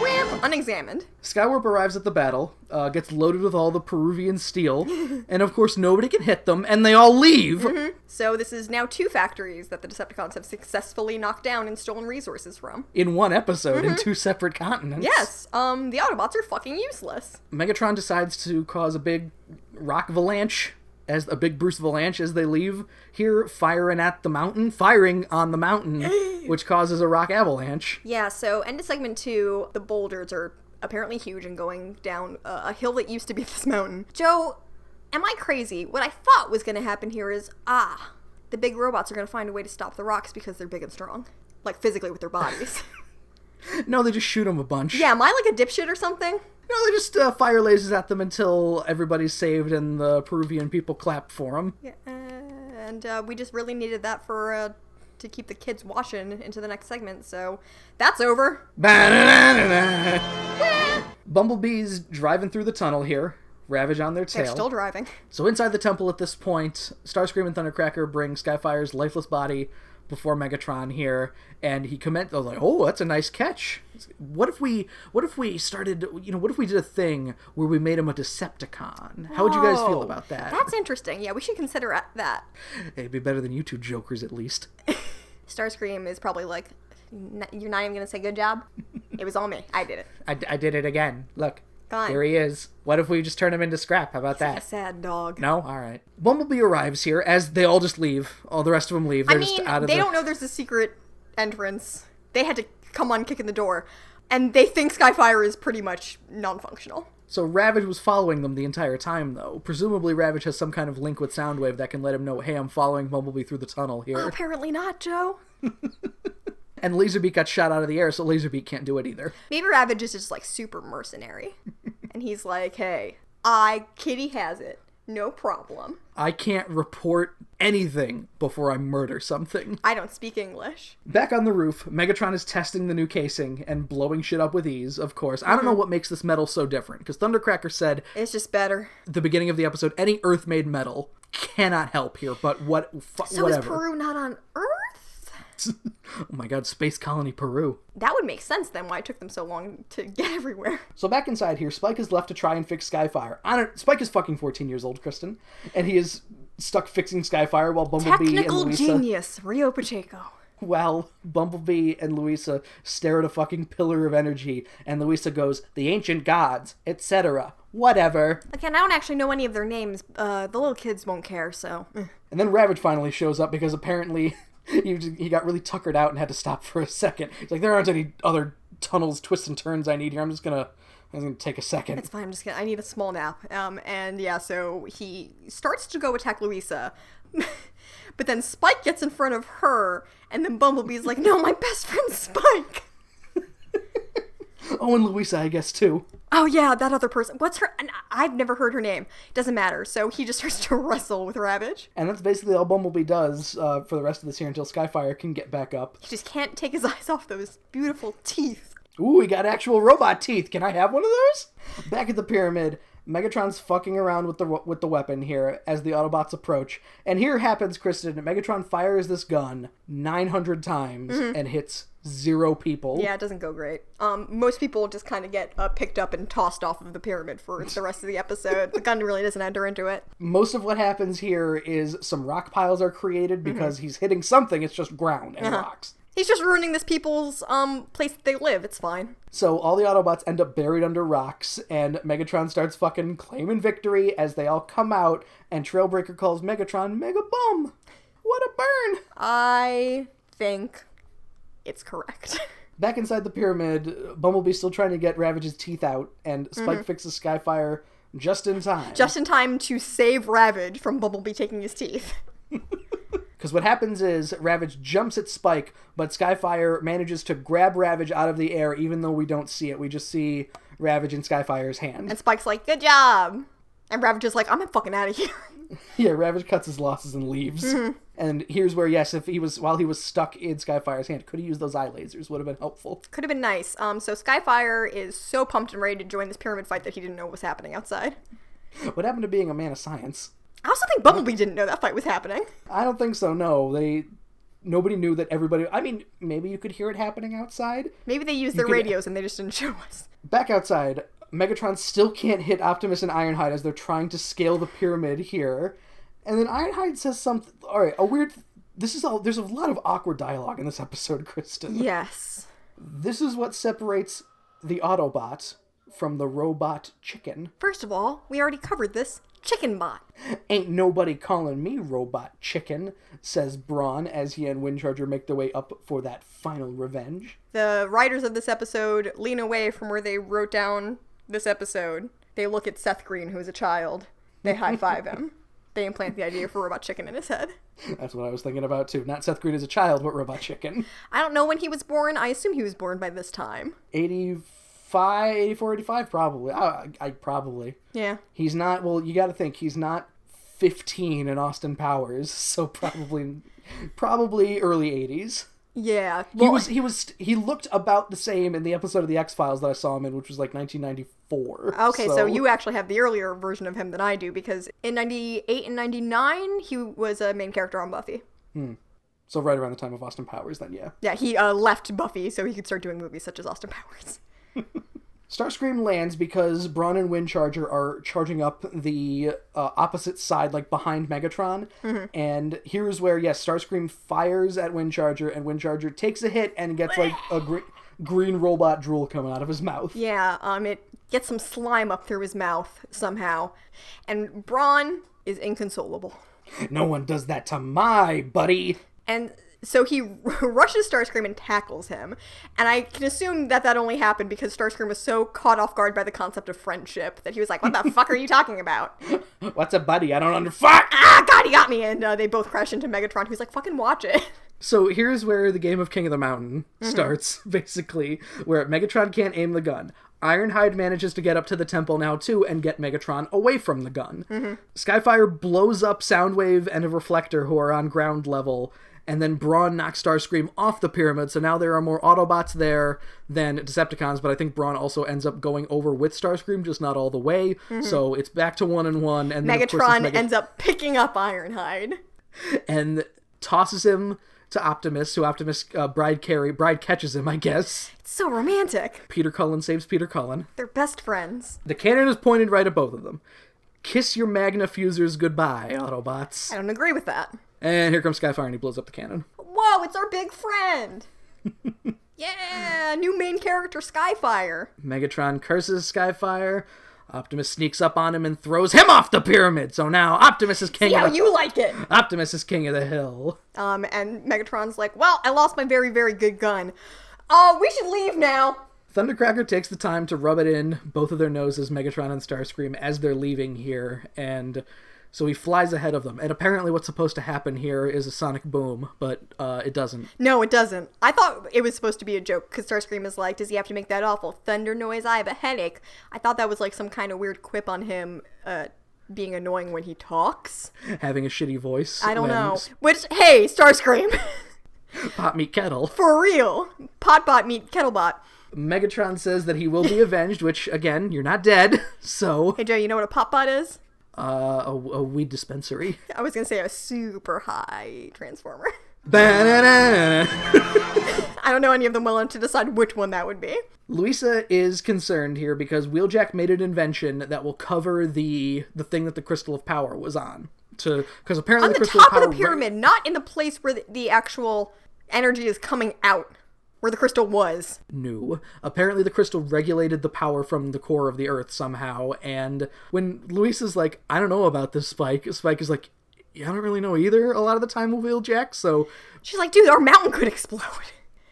Wham! Unexamined. Skywarp arrives at the battle, gets loaded with all the Peruvian steel, and of course nobody can hit them, and they all leave! Mm-hmm. So this is now 2 factories that the Decepticons have successfully knocked down and stolen resources from. In one episode, in 2 separate continents. Yes, the Autobots are fucking useless. Megatron decides to cause a big rock avalanche, as a big Bruce avalanche as they leave here, firing on the mountain, which causes a rock avalanche. Yeah, so end of segment 2, the boulders are apparently huge and going down a hill that used to be this mountain. Joe, am I crazy? What I thought was going to happen here is, the big robots are going to find a way to stop the rocks because they're big and strong. Like, physically with their bodies. No, they just shoot them a bunch. Yeah, am I like a dipshit or something? No, they just fire lasers at them until everybody's saved and the Peruvian people clap for them. Yeah, and we just really needed that for to keep the kids watching into the next segment, so that's over. Bumblebee's driving through the tunnel here, Ravage on their tail. They're still driving. So inside the temple at this point, Starscream and Thundercracker bring Skyfire's lifeless body before Megatron here, and he comments, I was like, oh, that's a nice catch. What if we started, what if we did a thing where we made him a Decepticon? How would you guys feel about that? That's interesting. Yeah, we should consider that. It'd be better than you two jokers, at least. Starscream is probably like, you're not even going to say good job? It was all me. I did it. I did it again. Look. Fine. Here he is. What if we just turn him into scrap? How about that? Like a sad dog. No? Alright. Bumblebee arrives here as they all just leave. All the rest of them leave. They're just out of they don't know there's a secret entrance. They had to come on kicking the door. And they think Skyfire is pretty much non-functional. So Ravage was following them the entire time, though. Presumably Ravage has some kind of link with Soundwave that can let him know, hey, I'm following Bumblebee through the tunnel here. Oh, apparently not, Joe. And Laserbeak got shot out of the air, so Laserbeak can't do it either. Maybe Ravage is just, like, super mercenary. And he's like, hey, Kitty has it. No problem. I can't report anything before I murder something. I don't speak English. Back on the roof, Megatron is testing the new casing and blowing shit up with ease, of course. I don't know what makes this metal so different, because Thundercracker said... It's just better. At the beginning of the episode, any Earth-made metal cannot help here, but whatever. So is Peru not on Earth? Oh my god, Space Colony Peru. That would make sense then, why it took them so long to get everywhere. So back inside here, Spike is left to try and fix Skyfire. Spike is fucking 14 years old, Kristen, and he is stuck fixing Skyfire while Bumblebee and Luisa... Technical genius, Rio Pacheco. While Bumblebee and Luisa stare at a fucking pillar of energy, and Luisa goes, the ancient gods, etc. Whatever. Again, I don't actually know any of their names. The little kids won't care, so... And then Ravage finally shows up because apparently... He got really tuckered out and had to stop for a second. He's like, there aren't any other tunnels, twists, and turns I need here. I'm just gonna take a second. It's fine. I need a small nap. And yeah, so he starts to go attack Luisa. But then Spike gets in front of her, and then Bumblebee's like, no, my best friend Spike! Oh, and Luisa, I guess, too. Oh, yeah, that other person. What's her... I've never heard her name. Doesn't matter. So he just starts to wrestle with Ravage. And that's basically all Bumblebee does for the rest of this year until Skyfire can get back up. He just can't take his eyes off those beautiful teeth. Ooh, we got actual robot teeth. Can I have one of those? Back at the pyramid, Megatron's fucking around with the weapon here as the Autobots approach. And here happens, Kristen, Megatron fires this gun 900 times and hits 0 people. Yeah, it doesn't go great. Most people just kind of get picked up and tossed off of the pyramid for the rest of the episode. The gun really doesn't enter into it. Most of what happens here is some rock piles are created because he's hitting something. It's just ground and rocks. He's just ruining this people's place that they live. It's fine. So all the Autobots end up buried under rocks, and Megatron starts fucking claiming victory as they all come out, and Trailbreaker calls Megatron Mega Bum. What a burn! I think it's correct. Back inside the pyramid, Bumblebee's still trying to get Ravage's teeth out, and Spike fixes Skyfire just in time. Just in time to save Ravage from Bumblebee taking his teeth. Because what happens is Ravage jumps at Spike, but Skyfire manages to grab Ravage out of the air, even though we don't see it. We just see Ravage in Skyfire's hand. And Spike's like, good job! And Ravage is like, I'm fucking out of here. Yeah, Ravage cuts his losses and leaves. And here's where, yes, if he was, while he was stuck in Skyfire's hand, could he use those eye lasers? Would have been helpful. Could have been nice. So Skyfire is so pumped and ready to join this pyramid fight that he didn't know what was happening outside. What happened to being a man of science? I also think Bumblebee didn't know that fight was happening. I don't think so, no. Nobody knew that everybody... I mean, maybe you could hear it happening outside. Maybe they used their radios and they just didn't show us. Back outside, Megatron still can't hit Optimus and Ironhide as they're trying to scale the pyramid here. And then Ironhide says something... Alright, a weird... There's a lot of awkward dialogue in this episode, Kristen. Yes. This is what separates the Autobot from the robot chicken. First of all, we already covered this. Chicken bot. Ain't nobody calling me robot chicken, says Brawn as he and Windcharger make their way up for that final revenge. The writers of this episode lean away from where they wrote down this episode. They look at Seth Green, who is a child. They high-five him. They implant the idea for robot chicken in his head. That's what I was thinking about, too. Not Seth Green as a child, but robot chicken. I don't know when he was born. I assume he was born by this time. 84, 85, probably. I probably. Yeah. He's not, well, you gotta think, he's not 15 in Austin Powers, so probably early 80s. Yeah. Well, he looked about the same in the episode of The X-Files that I saw him in, which was like 1994. Okay, so you actually have the earlier version of him than I do, because in 98 and 99, he was a main character on Buffy. So right around the time of Austin Powers, then, yeah. Yeah, he left Buffy so he could start doing movies such as Austin Powers. Starscream lands because Brawn and Windcharger are charging up the opposite side, like behind Megatron. And here's where, yes, Starscream fires at Windcharger, and Windcharger takes a hit and gets like a green robot drool coming out of his mouth. Yeah, it gets some slime up through his mouth somehow. And Brawn is inconsolable. No one does that to my buddy. And so he rushes Starscream and tackles him. And I can assume that only happened because Starscream was so caught off guard by the concept of friendship that he was like, what the fuck are you talking about? What's a buddy? I don't fuck! Ah, God, he got me! And they both crash into Megatron, who's like, fucking watch it. So here's where the game of King of the Mountain starts, basically, where Megatron can't aim the gun. Ironhide manages to get up to the temple now, too, and get Megatron away from the gun. Skyfire blows up Soundwave and a Reflector, who are on ground level, and then Brawn knocks Starscream off the pyramid, so now there are more Autobots there than Decepticons, but I think Brawn also ends up going over with Starscream, just not all the way, so it's back to 1-1, and then, Megatron ends up picking up Ironhide. And tosses him to Optimus, who Optimus bride catches him, I guess. It's so romantic. Peter Cullen saves Peter Cullen. They're best friends. The cannon is pointed right at both of them. Kiss your Magna Fusers goodbye, Autobots. I don't agree with that. And here comes Skyfire and he blows up the cannon. Whoa, it's our big friend! Yeah, new main character, Skyfire. Megatron curses Skyfire. Optimus sneaks up on him and throws him off the pyramid. So now Optimus is king. See how you like it. Optimus is king of the hill. And Megatron's like, well, I lost my very, very good gun. Oh, we should leave now. Thundercracker takes the time to rub it in both of their noses, Megatron and Starscream, as they're leaving here, and so he flies ahead of them. And apparently what's supposed to happen here is a sonic boom, but it doesn't. No, it doesn't. I thought it was supposed to be a joke, because Starscream is like, does he have to make that awful thunder noise? I have a headache. I thought that was like some kind of weird quip on him being annoying when he talks. Having a shitty voice. I don't know. Which, hey, Starscream. Pot meet kettle. For real. Potbot meet kettlebot. Megatron says that he will be avenged, which, again, you're not dead, so... Hey, Joe, you know what a potbot is? A weed dispensary. I was going to say a super high transformer. I I don't know any of them well enough to decide which one that would be. Louisa is concerned here because Wheeljack made an invention that will cover the thing that the Crystal of Power was on. Because apparently on the the Crystal top of Power... of the pyramid, not in the place where the actual energy is coming out where the crystal was. No. Apparently the crystal regulated the power from the core of the Earth somehow, and when Luisa's like, I don't know about this, Spike is like, yeah, I don't really know either a lot of the time with Wheeljack, so... She's like, dude, our mountain could explode.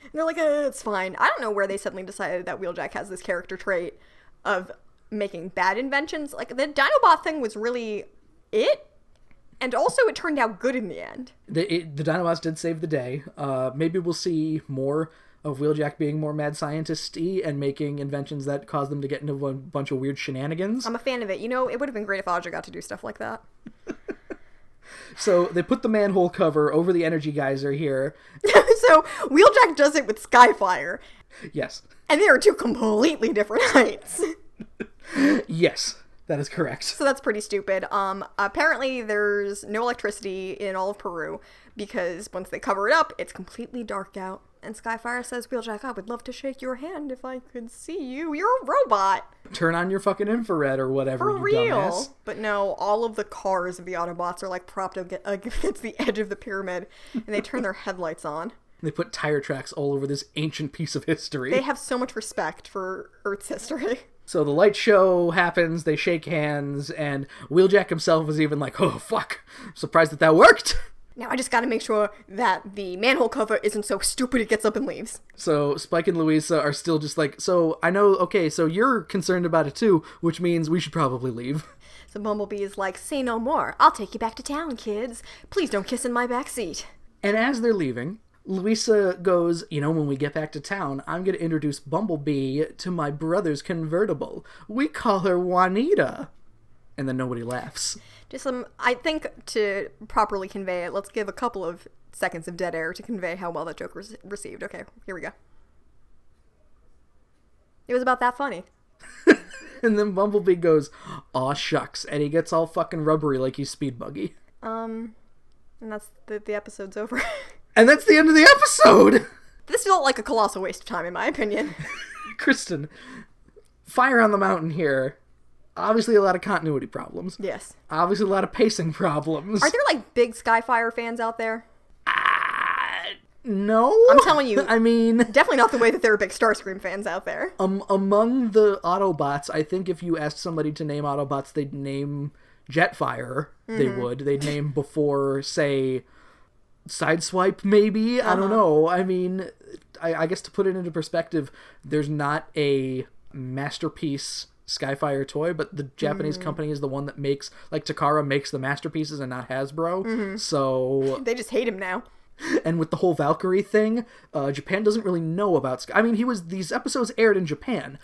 And they're like, it's fine. I don't know where they suddenly decided that Wheeljack has this character trait of making bad inventions. Like, the Dinobot thing was really it. And also, it turned out good in the end. The Dinobots did save the day. Maybe we'll see more of Wheeljack being more mad scientist-y and making inventions that cause them to get into a bunch of weird shenanigans. I'm a fan of it. You know, it would have been great if Aja got to do stuff like that. So they put the manhole cover over the energy geyser here. So Wheeljack does it with Skyfire. Yes. And they are two completely different heights. Yes, that is correct. So that's pretty stupid. Apparently there's no electricity in all of Peru because once they cover it up, it's completely dark out. And Skyfire says, Wheeljack, I would love to shake your hand if I could see you. You're a robot. Turn on your fucking infrared or whatever, For you real. dumbass. But no, all of the cars of the Autobots are like propped up against the edge of the pyramid, and they turn their headlights on. They put tire tracks all over this ancient piece of history. They have so much respect for Earth's history. So the light show happens, they shake hands, and Wheeljack himself is even like, oh, fuck, I'm surprised that worked. Now I just gotta make sure that the manhole cover isn't so stupid it gets up and leaves. So Spike and Louisa are still just like, so I know, okay, so you're concerned about it too, which means we should probably leave. So Bumblebee is like, say no more. I'll take you back to town, kids. Please don't kiss in my back seat. And as they're leaving, Louisa goes, you know, when we get back to town, I'm going to introduce Bumblebee to my brother's convertible. We call her Juanita. And then nobody laughs. Just I think to properly convey it, let's give a couple of seconds of dead air to convey how well that joke was received. Okay, here we go. It was about that funny. And then Bumblebee goes, aw shucks, and he gets all fucking rubbery like he's Speed Buggy. And that's the episode's over. And that's the end of the episode! This felt like a colossal waste of time, in my opinion. Kristen, Fire on the Mountain here. Obviously a lot of continuity problems. Yes. Obviously a lot of pacing problems. Are there, like, big Skyfire fans out there? No. I'm telling you. I mean... Definitely not the way that there are big Starscream fans out there. Among the Autobots, I think if you asked somebody to name Autobots, they'd name Jetfire. Mm-hmm. They would. They'd name before, say, Sideswipe, maybe? I don't know. I mean, I guess to put it into perspective, there's not a masterpiece Skyfire toy, but the Japanese company is the one that makes, like, Takara makes the masterpieces and not Hasbro. Mm-hmm. So... They just hate him now. And with the whole Valkyrie thing, Japan doesn't really know about... I mean, these episodes aired in Japan.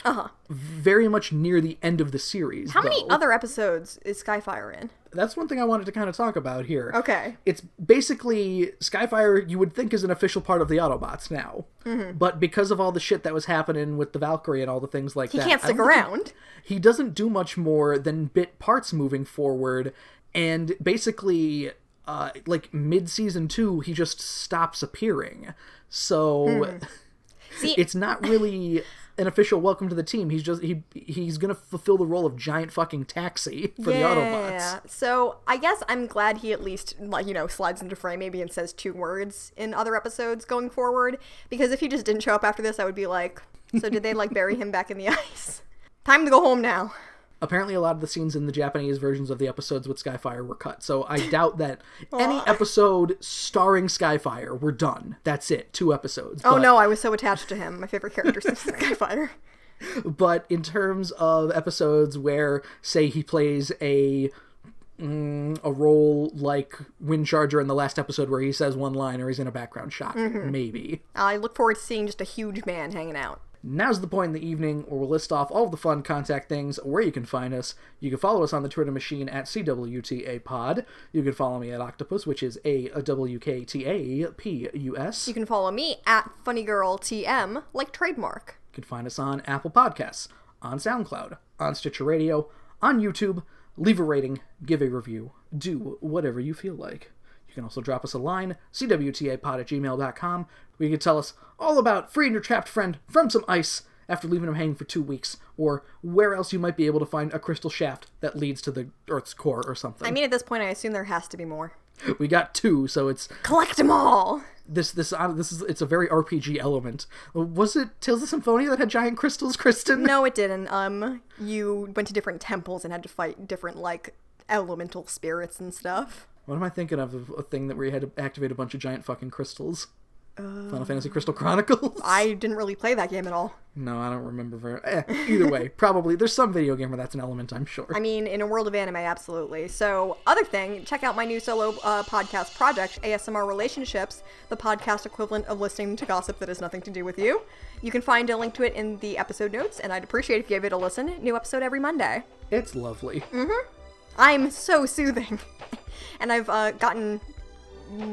Very much near the end of the series. How many other episodes is Skyfire in? That's one thing I wanted to kind of talk about here. Okay. It's basically... Skyfire, you would think, is an official part of the Autobots now. Mm-hmm. But because of all the shit that was happening with the Valkyrie and all the things like that... He can't stick around. He doesn't do much more than bit parts moving forward. And basically... like mid-season 2, he just stops appearing. So See, it's not really an official welcome to the team. He's just he's gonna fulfill the role of giant fucking taxi for the Autobots. Yeah. So I guess I'm glad he at least, like, you know, slides into frame maybe and says 2 words in other episodes going forward. Because if he just didn't show up after this, I would be like, so did they like bury him back in the ice? Time to go home now. Apparently a lot of the scenes in the Japanese versions of the episodes with Skyfire were cut, so I doubt that any episode starring Skyfire were done. That's it, 2 episodes. Oh no, I was so attached to him. My favorite character is Skyfire. But in terms of episodes where, say, he plays a role like Windcharger in the last episode where he says one line or he's in a background shot, maybe. I look forward to seeing just a huge man hanging out. Now's the point in the evening where we'll list off all of the fun contact things, where you can find us. You can follow us on the Twitter machine at cwtapod. You can follow me at Octopus, which is AWKTAPUS. You can follow me at FunnyGirlTM, like trademark. You can find us on Apple Podcasts, on SoundCloud, on Stitcher Radio, on YouTube. Leave a rating, give a review, do whatever you feel like. You can also drop us a line, cwtapod@gmail.com, where you can tell us all about freeing your trapped friend from some ice after leaving him hanging for 2 weeks, or where else you might be able to find a crystal shaft that leads to the Earth's core or something. I mean, at this point, I assume there has to be more. We got 2, so it's Collect them all! it's a very RPG element. Was it Tales of Symphonia that had giant crystals, Kristen? No, it didn't. You went to different temples and had to fight different, like, elemental spirits and stuff. What am I thinking of a thing that where you had to activate a bunch of giant fucking crystals? Final Fantasy Crystal Chronicles? I didn't really play that game at all. No, I don't remember either way, probably. There's some video game where that's an element, I'm sure. I mean, in a world of anime, absolutely. So, other thing, check out my new solo podcast project, ASMR Relationships, the podcast equivalent of listening to gossip that has nothing to do with you. You can find a link to it in the episode notes, and I'd appreciate if you gave it a listen. New episode every Monday. It's lovely. I'm so soothing. And I've gotten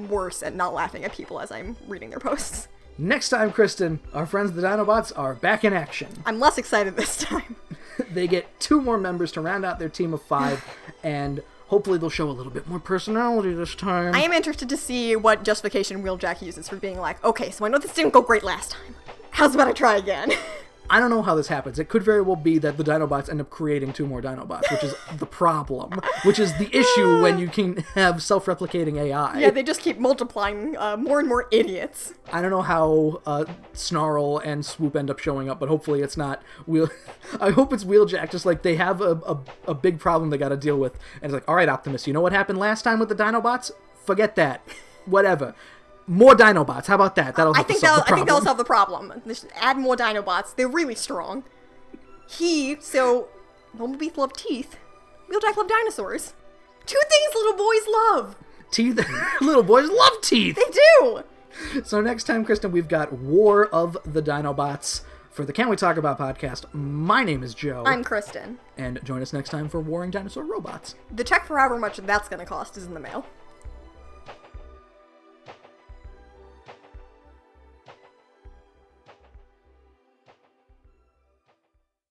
worse at not laughing at people as I'm reading their posts. Next time, Kristen, our friends the Dinobots are back in action. I'm less excited this time. They get 2 more members to round out their team of 5, and hopefully they'll show a little bit more personality this time. I am interested to see what justification Wheeljack uses for being like, okay, so I know this didn't go great last time. How's about I try again? I don't know how this happens. It could very well be that the Dinobots end up creating 2 more Dinobots, which is the problem, which is the issue when you can have self-replicating AI. Yeah, they just keep multiplying more and more idiots. I don't know how Snarl and Swoop end up showing up, but hopefully it's not I hope it's Wheeljack, just like they have a big problem they gotta deal with, and it's like, alright, Optimus, you know what happened last time with the Dinobots? Forget that. Whatever. More Dinobots. How about that? That'll help solve the problem. I think that'll solve the problem. Just add more Dinobots. They're really strong. Bumblebee loved teeth. Wheeljack loved dinosaurs. 2 things little boys love. Teeth. Little boys love teeth. They do. So next time, Kristen, we've got War of the Dinobots for the Can We Talk About podcast. My name is Joe. I'm Kristen. And join us next time for Warring Dinosaur Robots. The check for however much that's going to cost is in the mail.